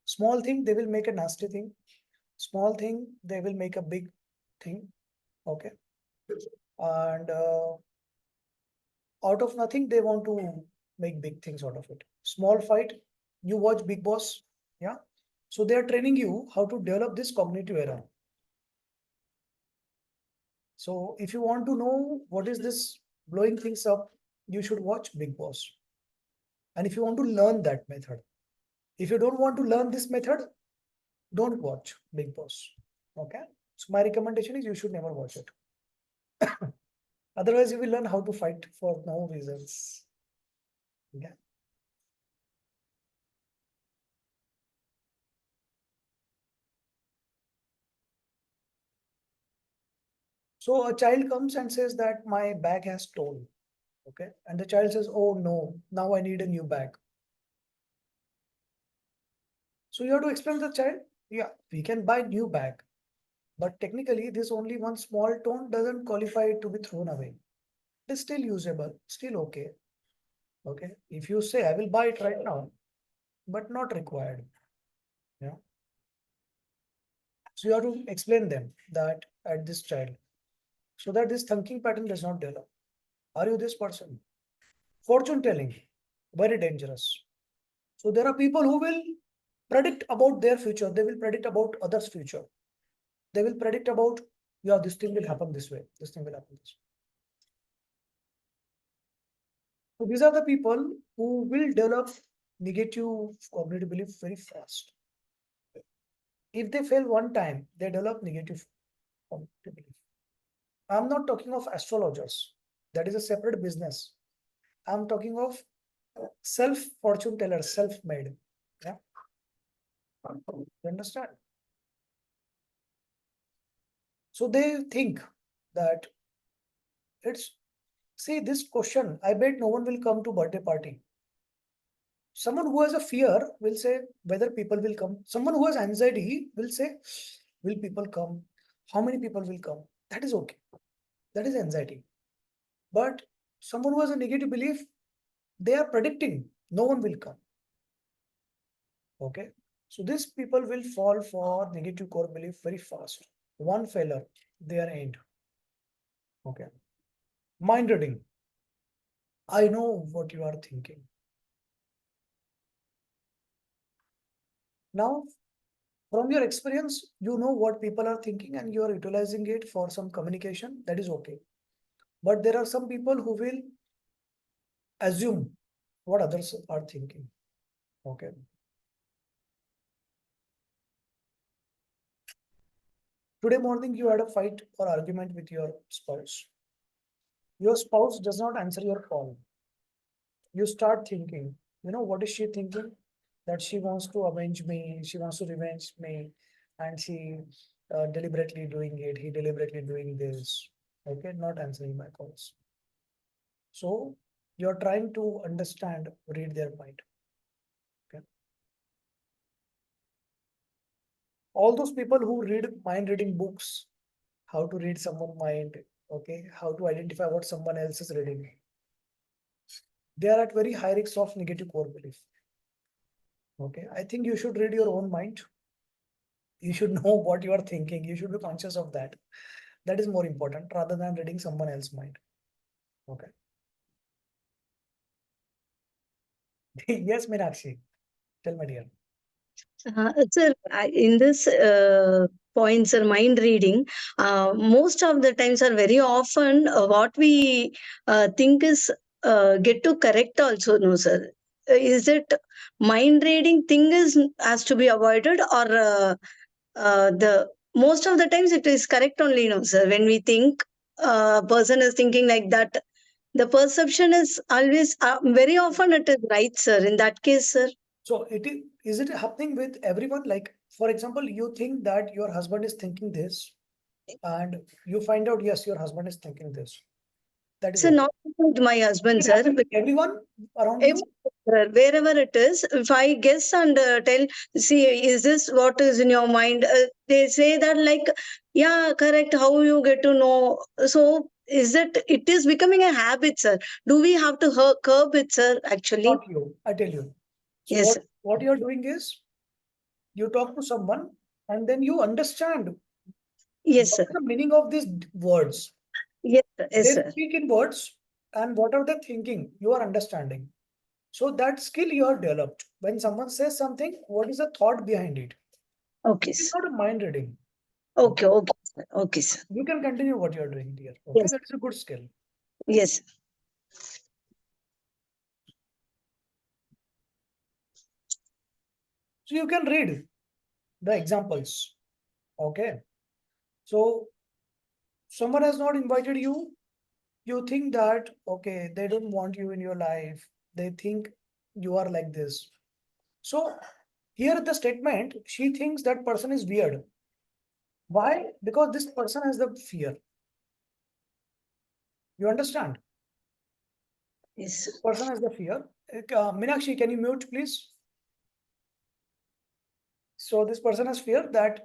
Small thing, they will make a nasty thing. Small thing, they will make a big thing. Okay. And out of nothing, they want to make big things out of it. Small fight, you watch Big Boss. Yeah. So they are training you how to develop this cognitive error. So if you want to know what is this blowing things up, you should watch Big Boss. And if you want to learn that method, if you don't want to learn this method, don't watch Big Boss. Okay. So my recommendation is you should never watch it. Otherwise, you will learn how to fight for no reasons. Yeah. So a child comes and says that my bag has stolen. Okay. And the child says, oh no, now I need a new bag. So you have to explain to the child, yeah, we can buy new bag. But technically, this only one small tone doesn't qualify it to be thrown away. It's still usable, still okay. Okay. If you say, I will buy it right now, but not required. Yeah. So you have to explain them that at this child so that this thinking pattern does not develop. Are you this person? Fortune telling, very dangerous. So there are people who will predict about their future. They will predict about others' future. They will predict about, yeah, this thing will happen this way. This thing will happen this way. So these are the people who will develop negative cognitive belief very fast. If they fail one time, they develop negative cognitive belief. I'm not talking of astrologers. That is a separate business. I'm talking of self fortune teller, self-made. Yeah. You understand? So they think that it's, see this question, I bet no one will come to birthday party. Someone who has a fear will say whether people will come. Someone who has anxiety will say, will people come? How many people will come? That is okay. That is anxiety. But someone who has a negative belief, they are predicting no one will come. Okay. So these people will fall for negative core belief very fast. One failure, they are end. Okay. Mind reading. I know what you are thinking. Now, from your experience, you know what people are thinking and you are utilizing it for some communication. That is okay. But there are some people who will assume what others are thinking. Okay. Today morning, you had a fight or argument with your spouse. Your spouse does not answer your call. You start thinking, what is she thinking? That she wants to avenge me, she wants to revenge me, and she deliberately doing it, he deliberately doing this, okay, not answering my calls. So you're trying to understand, read their mind. Okay. All those people who read mind reading books, how to read someone's mind, okay, how to identify what someone else is reading, they are at very high risks of negative core belief. Okay, I think you should read your own mind. You should know what you are thinking. You should be conscious of that. That is more important rather than reading someone else's mind. Okay. Yes, Meenakshi. Tell me, dear. Sir, in this points or mind reading, most of the times are very often what we think is get to correct also, no, sir. Is it mind reading thing is has to be avoided, or the most of the times it is correct only, no, sir. When we think a person is thinking like that, the perception is always very often it is right, sir. In that case, sir. So is it happening with everyone? Like, for example, you think that your husband is thinking this, and you find out, yes, your husband is thinking this. That is So okay. not with my husband, It sir. happens with everyone around It's you. wherever it is. If I guess and tell, see, is this what is in your mind? They say that like, yeah, correct. How you get to know? So is it? It is becoming a habit, sir. Do we have to curb it, sir? Actually, Not you. I tell you. So yes, sir. what you're doing is you talk to someone and then you understand Yes, what sir. is the meaning of these words. Yes, sir. Yes, They sir. speak in words, and what are they thinking? You are understanding. So that skill you have developed. When someone says something, what is the thought behind it? Okay, It's sir. not a mind reading. Okay. Okay, okay, sir. Okay, sir. You can continue what you're doing, dear. Okay, Yes, that is a good skill. yes. So you can read the examples. Okay. So someone has not invited you. You think that, okay, they don't want you in your life. They think you are like this. So here the statement, she thinks that person is weird. Why? Because this person has the fear. You understand? Yes, sir. This person has the fear. Meenakshi, can you mute, please? So this person has fear that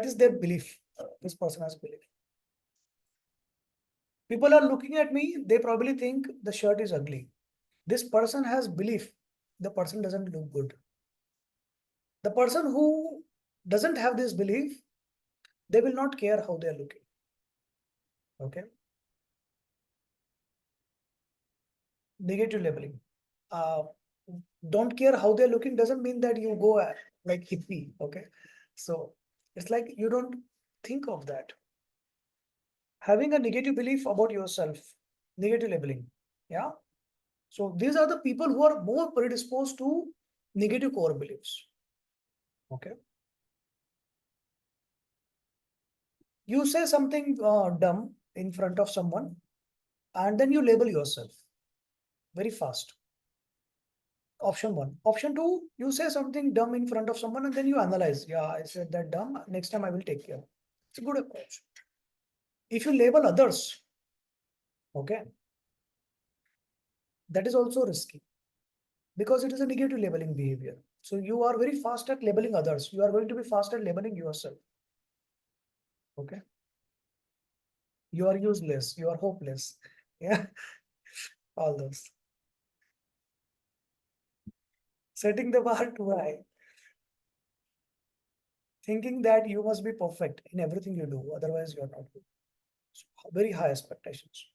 is their belief. This person has belief. People are looking at me, they probably think the shirt is ugly. This person has belief. The person doesn't look good. The person who doesn't have this belief, they will not care how they are looking. Okay. Negative labeling. Uh, don't care how they're looking doesn't mean that you go like hippie. Okay. So it's like you don't think of that. Having a negative belief about yourself, negative labeling. Yeah. So these are the people who are more predisposed to negative core beliefs. Okay. You say something dumb in front of someone and then you label yourself very fast. Option one. Option two, you say something dumb in front of someone and then you analyze. Yeah, I said that dumb. Next time I will take care. It's a good approach. If you label others, okay, that is also risky because it is a negative labeling behavior. So you are very fast at labeling others. You are going to be fast at labeling yourself. Okay. You are useless. You are hopeless. Yeah. All those. Setting the bar too high. Thinking that you must be perfect in everything you do. Otherwise, you are not good. So, very high expectations.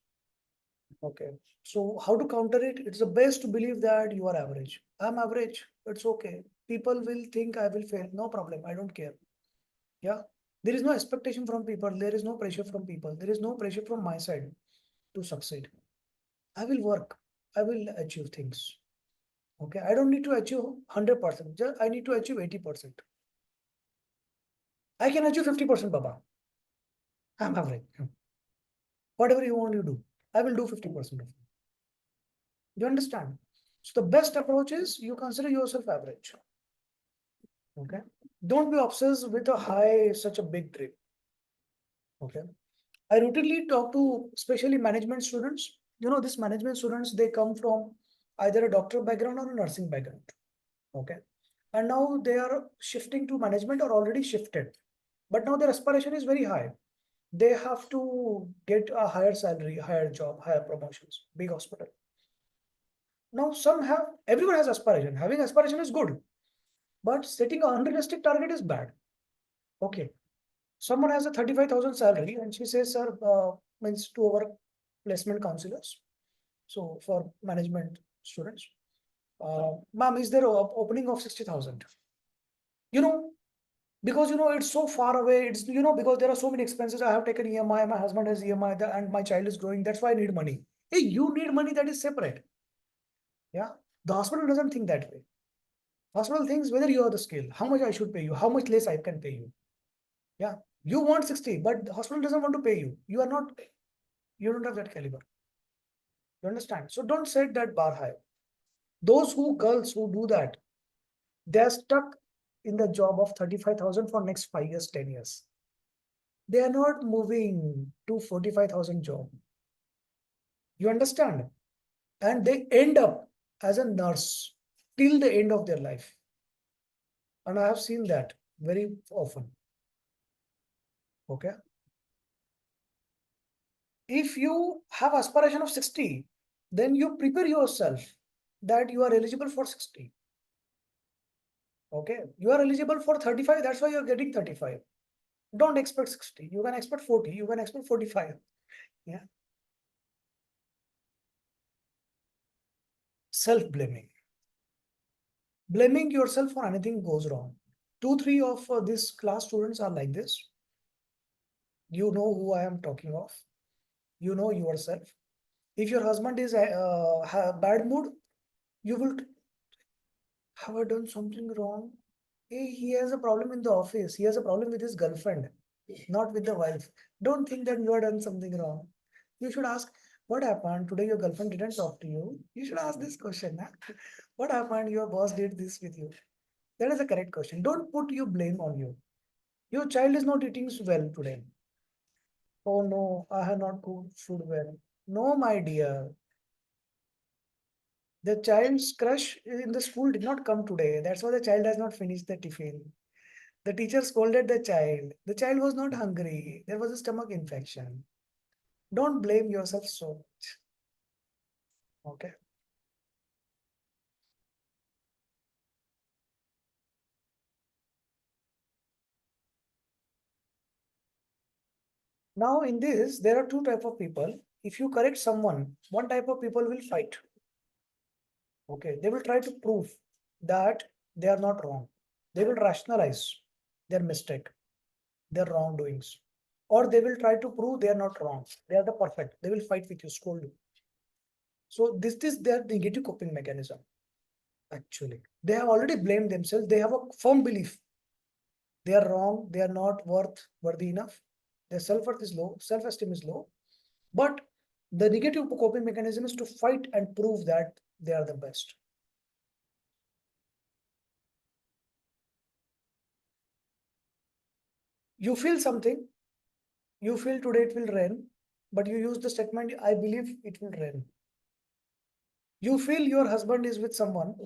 Okay. So how to counter it? It's the best to believe that you are average. I'm average. It's okay. People will think I will fail. No problem. I don't care. Yeah. There is no expectation from people. There is no pressure from people. There is no pressure from my side to succeed. I will work. I will achieve things. Okay. I don't need to achieve 100%. Just I need to achieve 80%. I can achieve 50%, Baba. I'm average. Whatever you want, you do. I will do 50% of it. You understand? So the best approach is you consider yourself average. Okay. Don't be obsessed with a high, such a big dream. Okay. I routinely talk to especially management students. These management students, they come from either a doctor background or a nursing background. Okay. And now they are shifting to management or already shifted. But now their aspiration is very high. They have to get a higher salary, higher job, higher promotions, big hospital. Now everyone has aspiration. Having aspiration is good, but setting an unrealistic target is bad. Okay. Someone has a 35,000 salary and she says, sir, means to our placement counselors. So for management students, ma'am, is there a opening of 60,000? You know, because it's so far away. It's because there are so many expenses. I have taken EMI, my husband has EMI, and my child is growing. That's why I need money. Hey, you need money, that is separate. Yeah. The hospital doesn't think that way. Hospital thinks whether you have the skill, how much I should pay you, how much less I can pay you. Yeah. You want 60, but the hospital doesn't want to pay you. You don't have that caliber. You understand? So don't set that bar high. Those girls who do that, they're stuck in the job of 35,000 for next 5 years, 10 years. They are not moving to 45,000 job. You understand? And they end up as a nurse till the end of their life. And I have seen that very often. Okay. If you have aspiration of 60, then you prepare yourself that you are eligible for 60. Okay. You are eligible for 35. That's why you're getting 35. Don't expect 60. You can expect 40. You can expect 45. Yeah. Self-blaming. Blaming yourself for anything goes wrong. 2, 3 of these class students are like this. You know who I am talking of. You know yourself. If your husband is bad mood, you will, have I done something wrong? He has a problem in the office. He has a problem with his girlfriend, not with the wife. Don't think that you have done something wrong. You should ask, what happened? Today your girlfriend didn't talk to you. You should ask this question. Huh? What happened? Your boss did this with you. That is a correct question. Don't put your blame on you. Your child is not eating well today. Oh no, I have not cooked food well. No, my dear. The child's crush in the school did not come today. That's why the child has not finished the tiffin. The teacher scolded the child. The child was not hungry. There was a stomach infection. Don't blame yourself so much. Okay. Now in this, there are two type of people. If you correct someone, one type of people will fight. Okay. They will try to prove that they are not wrong. They will rationalize their mistake, their wrongdoings. Or they will try to prove they are not wrong. They are the perfect. They will fight with you, scold you. So this is their negative coping mechanism. Actually, they have already blamed themselves. They have a firm belief they are wrong. They are not worthy enough. Their self-worth is low. Self-esteem is low. But the negative coping mechanism is to fight and prove that they are the best. You feel something. You feel today it will rain, but you use the statement, I believe it will rain. You feel your husband is with someone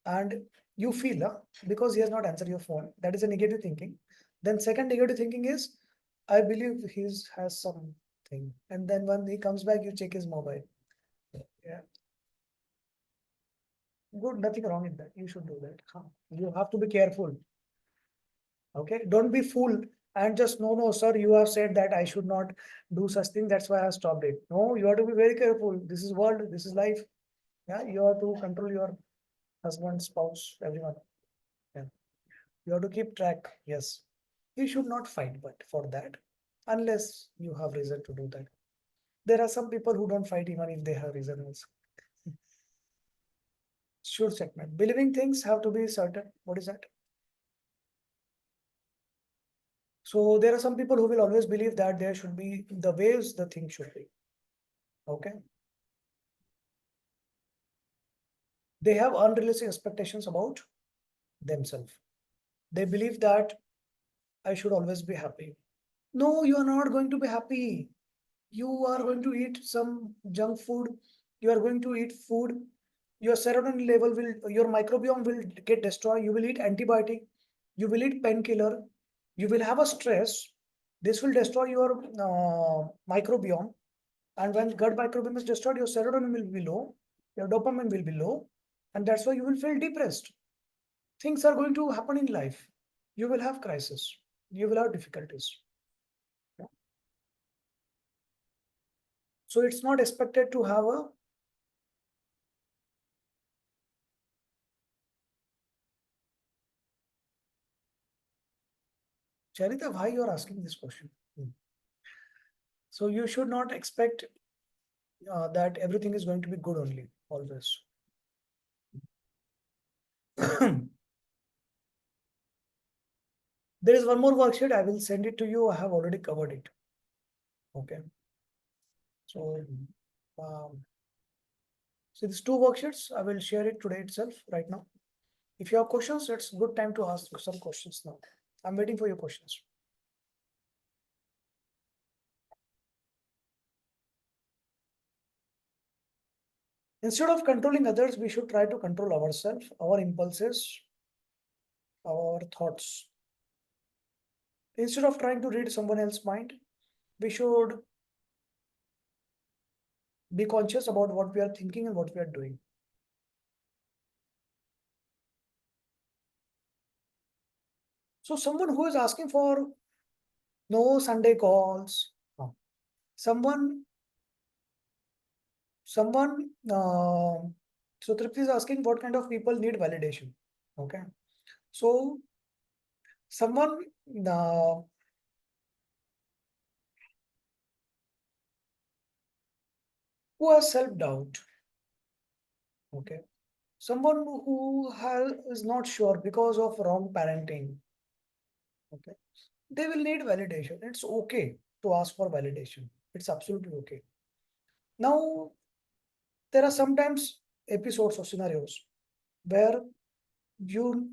and you feel because he has not answered your phone. That is a negative thinking. Then second negative thinking is, I believe he has something. And then when he comes back, you check his mobile. Yeah. Good, nothing wrong in that. You should do that. You have to be careful. Okay. Don't be fooled and just, no, sir, you have said that I should not do such thing. That's why I stopped it. No, you have to be very careful. This is world, this is life. Yeah. You have to control your husband, spouse, everyone. Yeah. You have to keep track. Yes. You should not fight, but for that, unless you have reason to do that. There are some people who don't fight even if they have reasons. Sure, segment. Believing things have to be certain. What is that? So there are some people who will always believe that there should be the ways the thing should be. Okay. They have unrealistic expectations about themselves. They believe that I should always be happy. No, you are not going to be happy. You are going to eat some junk food. You are going to eat food. Your serotonin level will, your microbiome will get destroyed. You will eat antibiotic. You will eat painkiller. You will have a stress. This will destroy your microbiome. And when gut microbiome is destroyed, your serotonin will be low. Your dopamine will be low. And that's why you will feel depressed. Things are going to happen in life. You will have crisis. You will have difficulties. So it's not expected to have a Charita, why you are asking this question? So you should not expect that everything is going to be good only, always. There is one more worksheet. I will send it to you. I have already covered it. Okay. So, so these two worksheets, I will share it today itself, right now. If you have questions, it's good time to ask some questions now. I'm waiting for your questions. Instead of controlling others, we should try to control ourselves, our impulses, our thoughts. Instead of trying to read someone else's mind, we should be conscious about what we are thinking and what we are doing. So someone who is asking for no Sunday calls, someone, so Tripti is asking what kind of people need validation. Okay. So someone who has self-doubt. Okay. Someone who is not sure because of wrong parenting. Okay. They will need validation. It's okay to ask for validation. It's absolutely okay. Now, there are sometimes episodes or scenarios where you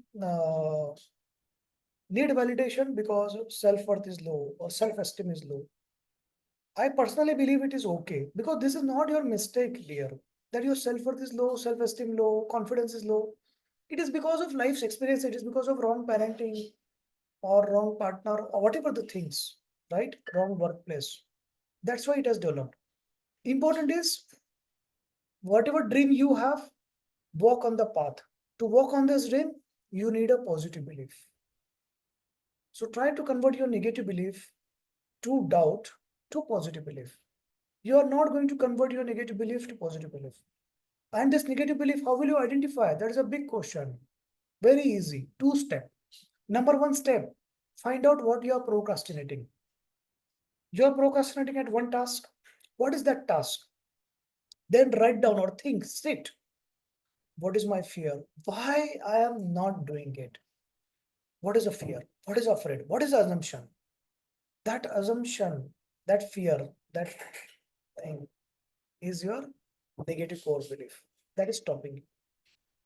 need validation because self-worth is low or self-esteem is low. I personally believe it is okay because this is not your mistake here. That your self-worth is low, self-esteem low, confidence is low. It is because of life's experience. It is because of wrong parenting or wrong partner or whatever the things, right? Wrong workplace. That's why it has developed. Important is whatever dream you have, walk on the path. To walk on this dream, you need a positive belief. So try to convert your negative belief to doubt to positive belief. You are not going to convert your negative belief to positive belief. And this negative belief, how will you identify? That is a big question. Very easy. Two step. Number one step, find out what you are procrastinating. You are procrastinating at one task. What is that task? Then write down or think, sit. What is my fear? Why I am not doing it? What is a fear? What is afraid? What is assumption? That assumption, that fear, that thing is your negative core belief. That is stopping you.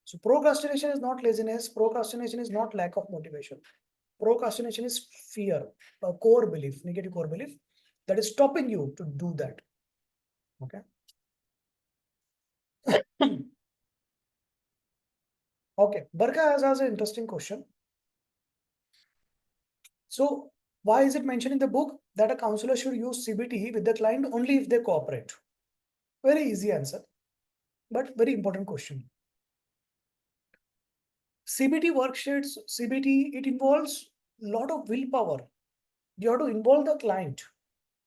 So procrastination is not laziness. Procrastination is not lack of motivation. Procrastination is fear, a core belief, negative core belief that is stopping you to do that. Okay. Okay. Barka has asked an interesting question. So why is it mentioned in the book that a counselor should use CBT with the client only if they cooperate? Very easy answer, but very important question. CBT worksheets, CBT, it involves a lot of willpower. You have to involve the client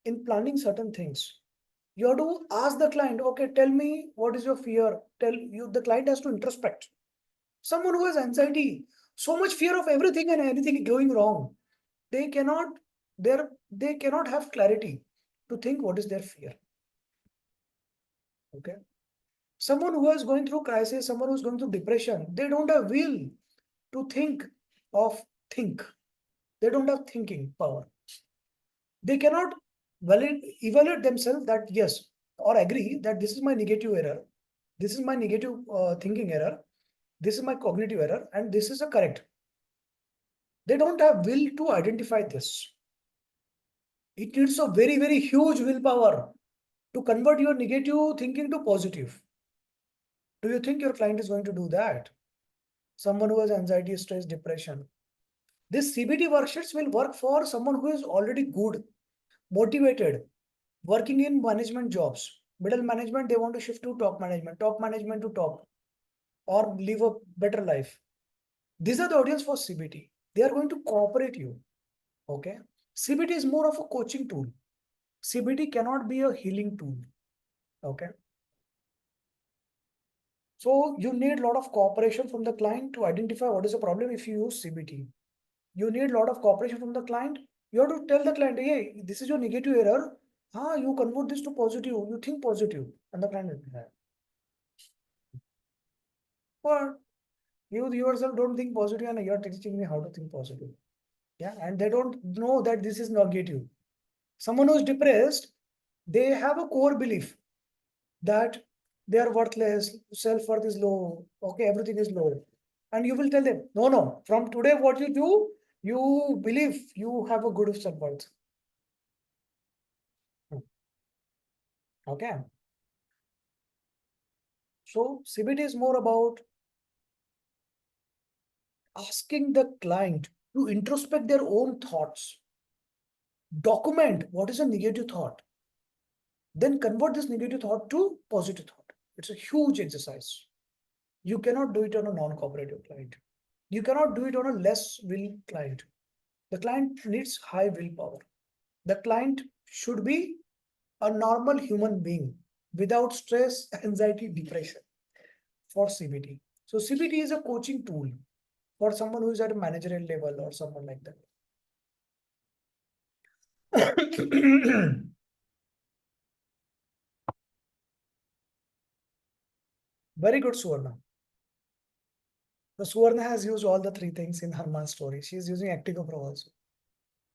in planning certain things. You have to ask the client, okay, tell me what is your fear. Tell you, the client has to introspect. Someone who has anxiety, so much fear of everything and anything going wrong, they cannot, they cannot have clarity to think what is their fear. Okay. Someone who is going through crisis, someone who is going through depression, they don't have will to think. They don't have thinking power. They cannot evaluate themselves that yes, or agree that this is my negative error, this is my negative thinking error, this is my cognitive error, and this is a correct. They don't have will to identify this. It needs a very, very huge willpower to convert your negative thinking to positive. Do you think your client is going to do that? Someone who has anxiety, stress, depression. This CBT worksheets will work for someone who is already good, motivated, working in management jobs. Middle management, they want to shift to top management to top, or live a better life. These are the audience for CBT. They are going to cooperate you. Okay. CBT is more of a coaching tool. CBT cannot be a healing tool. Okay. So you need a lot of cooperation from the client to identify what is the problem if you use CBT. You need a lot of cooperation from the client. You have to tell the client, hey, this is your negative error. You convert this to positive. You think positive. And the client will be there. But you yourself don't think positive and you're teaching me how to think positive. Yeah. And they don't know that this is negative. Someone who's depressed, they have a core belief that they are worthless, self-worth is low, okay, everything is low. And you will tell them, no, no, from today, what you do, you believe you have a good self-worth. Okay. So CBT is more about asking the client to introspect their own thoughts, document what is a negative thought, then convert this negative thought to positive thought. It's a huge exercise. You cannot do it on a non-cooperative client. You cannot do it on a less will client. The client needs high willpower. The client should be a normal human being without stress, anxiety, depression for CBT. So CBT is a coaching tool for someone who is at a managerial level or someone like that. Very good, Suvarna. The Suvarna has used all the three things in Hanuman's story. She is using active pro also.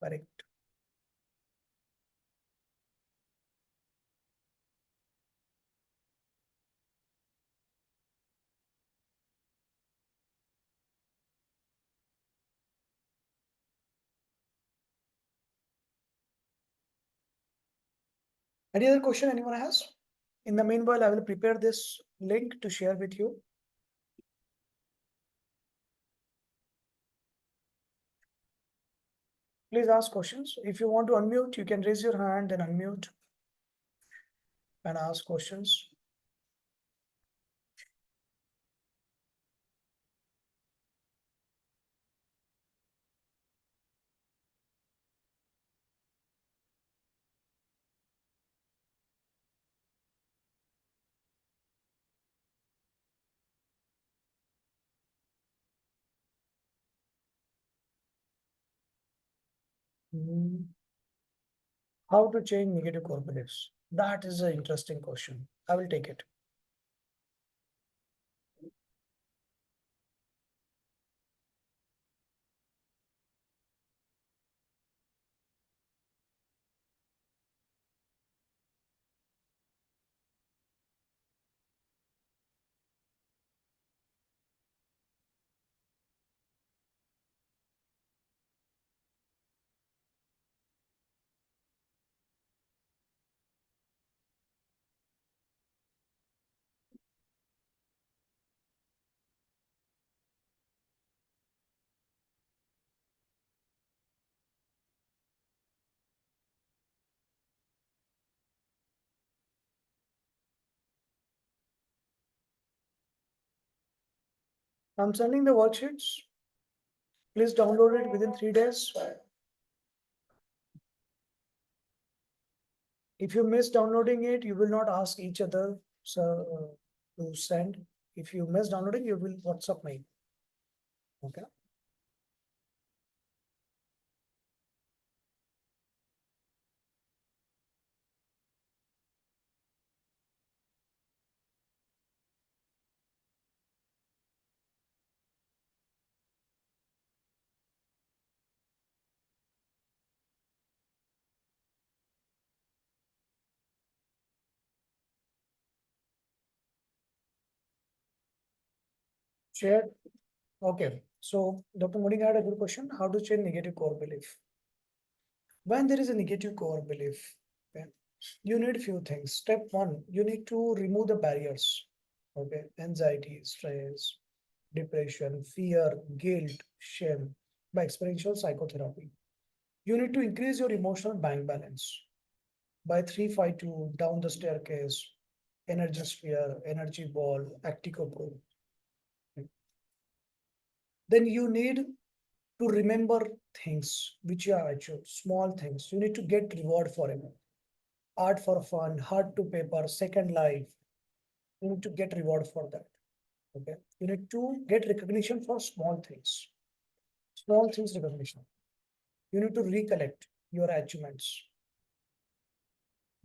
Very good. Any other question anyone has? In the meanwhile, I will prepare this link to share with you. Please ask questions. If you want to unmute, you can raise your hand and unmute and ask questions. How to change negative core beliefs? That is an interesting question. I will take it. I'm sending the worksheets. Please download it within 3 days. If you miss downloading it, you will not ask each other to send. If you miss downloading, you will WhatsApp me. Okay. Share. Okay. So Dr. Modi had a good question. How to change negative core belief? When there is a negative core belief, okay, you need few things. Step one, you need to remove the barriers. Okay, anxiety, stress, depression, fear, guilt, shame by experiential psychotherapy. You need to increase your emotional bank balance by 352 down the staircase, energy sphere, energy ball, Actico Pro. Then you need to remember things which you have achieved, small things. You need to get reward for it. Art for fun, hard to paper, second life. You need to get reward for that. Okay. You need to get recognition for small things. Small things recognition. You need to recollect your achievements.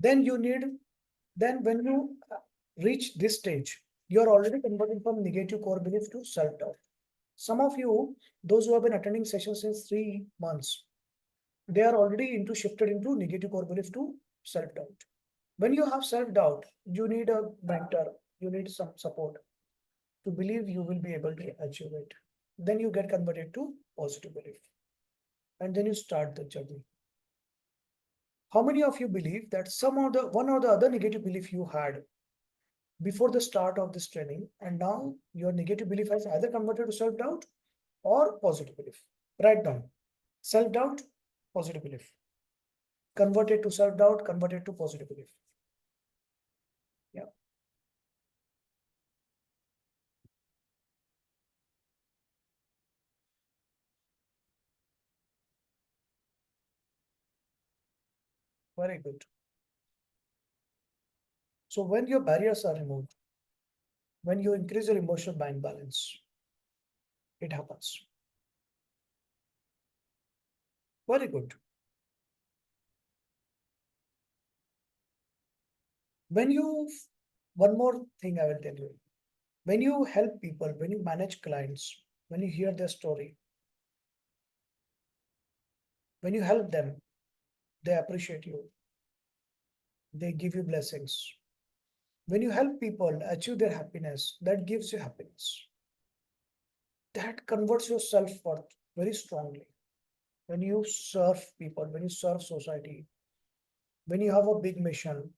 Then you need, then when you reach this stage, you're already converting from negative core belief to self-doubt. Some of you, those who have been attending sessions since 3 months, they are already into shifted into negative core belief to self-doubt. When you have self-doubt, you need a mentor, you need some support to believe you will be able to achieve it. Then you get converted to positive belief. And then you start the journey. How many of you believe that some of the one or the other negative belief you had before the start of this training, and now your negative belief has either converted to self-doubt or positive belief? Write down. Self-doubt, positive belief. Converted to self-doubt, converted to positive belief. Yeah. Very good. So when your barriers are removed, when you increase your emotional bank balance, it happens. Very good. When you, one more thing I will tell you. When you help people, when you manage clients, when you hear their story, when you help them, they appreciate you. They give you blessings. When you help people achieve their happiness, that gives you happiness. That converts your self-worth very strongly. When you serve people, when you serve society, when you have a big mission,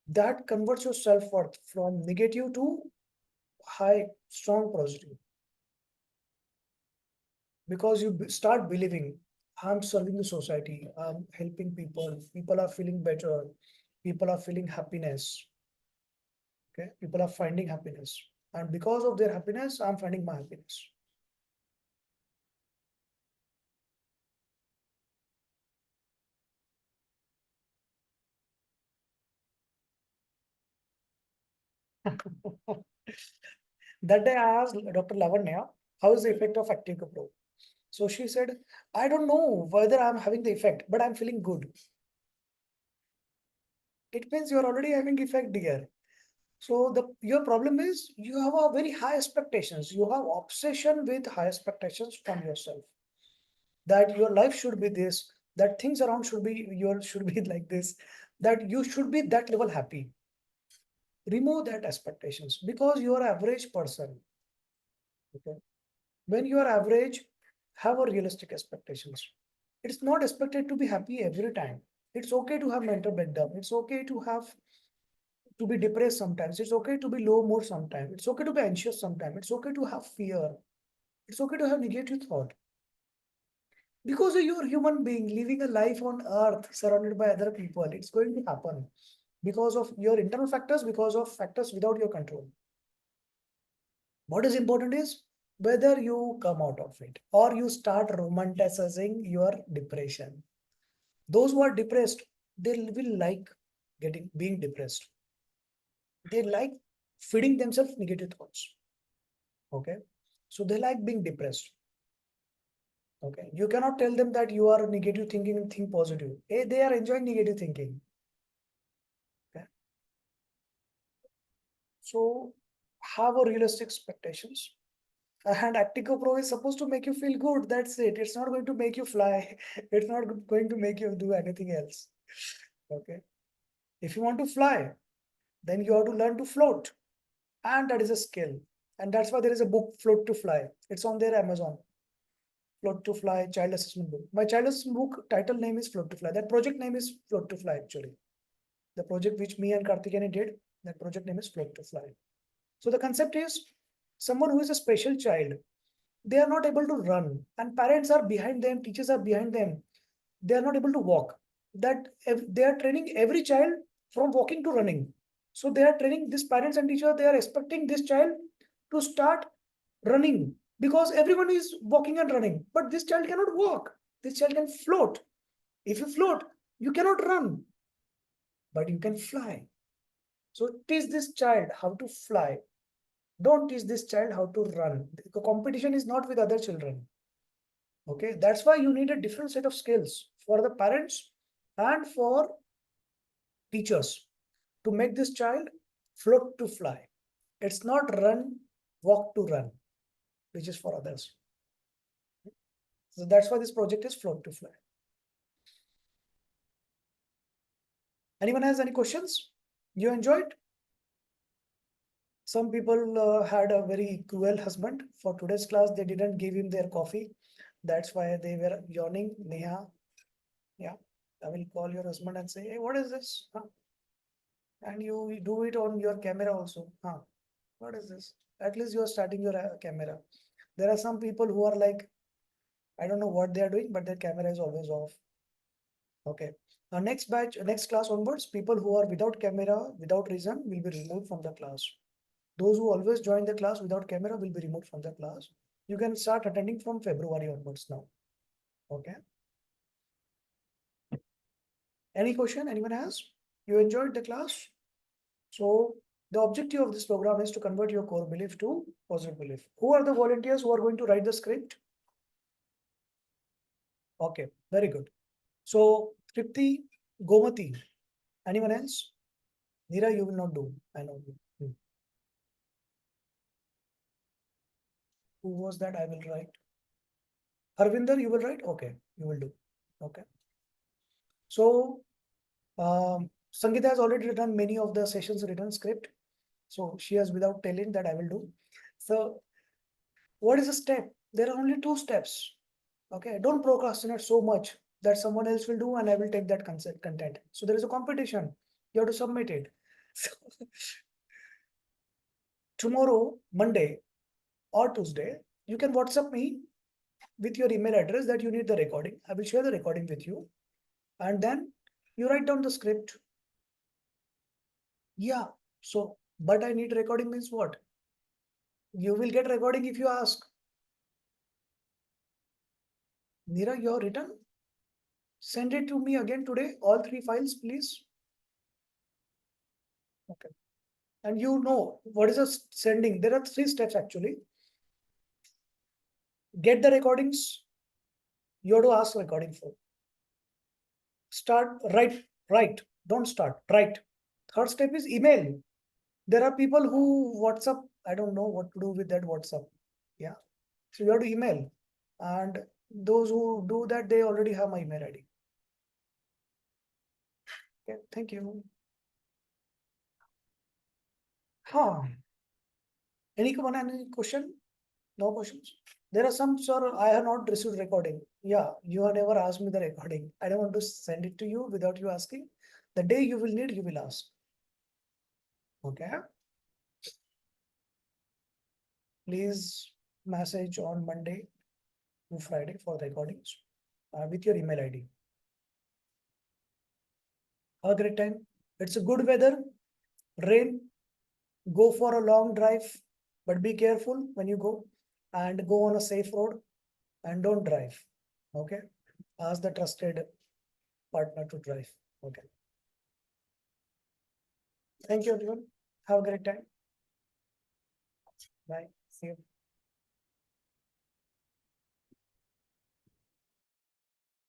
that converts your self-worth from negative to high, strong positive. Because you start believing, I'm serving the society, I'm helping people, people are feeling better, people are feeling happiness. Okay, people are finding happiness. And because of their happiness, I'm finding my happiness. That day I asked Dr. Lavanya, how is the effect of Active Pro? So she said, I don't know whether I'm having the effect, but I'm feeling good. It means you're already having effect, dear. So your problem is you have a very high expectations. You have obsession with high expectations from yourself. That your life should be this, that things around should be your should be like this, that you should be that level happy. Remove that expectations because you are average person. Okay. When you are average, have a realistic expectations. It's not expected to be happy every time. It's okay to have mental breakdown. It's okay to have to be depressed sometimes. It's okay to be low mood sometimes. It's okay to be anxious sometimes. It's okay to have fear. It's okay to have negative thought. Because you're a human being living a life on earth surrounded by other people. It's going to happen because of your internal factors, because of factors without your control. What is important is whether you come out of it or you start romanticizing your depression. Those who are depressed, they will like getting being depressed. They like feeding themselves negative thoughts. Okay. So they like being depressed. Okay. You cannot tell them that you are negative thinking and think positive. Hey, they are enjoying negative thinking. Okay. So have a realistic expectations. And Actico Pro is supposed to make you feel good. That's it. It's not going to make you fly. It's not going to make you do anything else. Okay. If you want to fly, then you have to learn to float. And that is a skill. And that's why there is a book, Float to Fly. It's on their Amazon. Float to Fly child assessment book. My child assessment book title name is Float to Fly. That project name is Float to Fly actually. The project which me and Karthikeni did, that project name is Float to Fly. So the concept is someone who is a special child, they are not able to run and parents are behind them, teachers are behind them. They are not able to walk. That they are training every child from walking to running. So they are training these parents and teachers, they are expecting this child to start running because everyone is walking and running, but this child cannot walk. This child can float. If you float, you cannot run, but you can fly. So teach this child how to fly. Don't teach this child how to run. The competition is not with other children. Okay, that's why you need a different set of skills for the parents and for teachers to make this child float to fly. It's not run, walk to run, which is for others. So that's why this project is Float to Fly. Anyone has any questions? You enjoyed? Some people had a very cruel husband. For today's class, they didn't give him their coffee. That's why they were yawning. Neha, yeah, I will call your husband and say, hey, what is this? Huh? And you do it on your camera also. Huh? What is this? At least you are starting your camera. There are some people who are like, I don't know what they are doing, but their camera is always off. Okay. Next batch, next class onwards, people who are without camera, without reason, will be removed from the class. Those who always join the class without camera will be removed from the class. You can start attending from February onwards now. Okay. Any question anyone has? You enjoyed the class? So the objective of this program is to convert your core belief to positive belief. Who are the volunteers who are going to write the script? Okay, very good. So Tripti, Gomati, anyone else? Neera, you will not do. I know you. Who was that? I will write. Harvinder, you will write? Okay, you will do. Okay. So Sangeeta has already written many of the sessions written script. So she has without telling that I will do. So what is the step? There are only 2 steps. Okay, don't procrastinate so much that someone else will do and I will take that content. So there is a competition. You have to submit it. So, tomorrow, Monday or Tuesday, you can WhatsApp me with your email address that you need the recording. I will share the recording with you. And then you write down the script. Yeah. So, but I need recording means what? You will get recording if you ask. Neera, you have written? Send it to me again today. All 3 files, please. Okay. And you know what is a sending? There are 3 steps actually. Get the recordings. You have to ask recording for. Start, write. Don't start, write. Third step is email. There are people who WhatsApp, I don't know what to do with that WhatsApp. Yeah. So you have to email. And those who do that, they already have my email ID. Okay, thank you. Huh. Anyone have any question? No questions? There are some, sir, I have not received recording. Yeah, you have never asked me the recording. I don't want to send it to you without you asking. The day you will need, you will ask. Okay. Please message on Monday to Friday for recordings with your email ID. Have a great time. It's a good weather, rain. Go for a long drive, but be careful when you go and go on a safe road and don't drive. Okay. Ask the trusted partner to drive. Okay. Thank you, everyone. Have a great time. Bye. See you.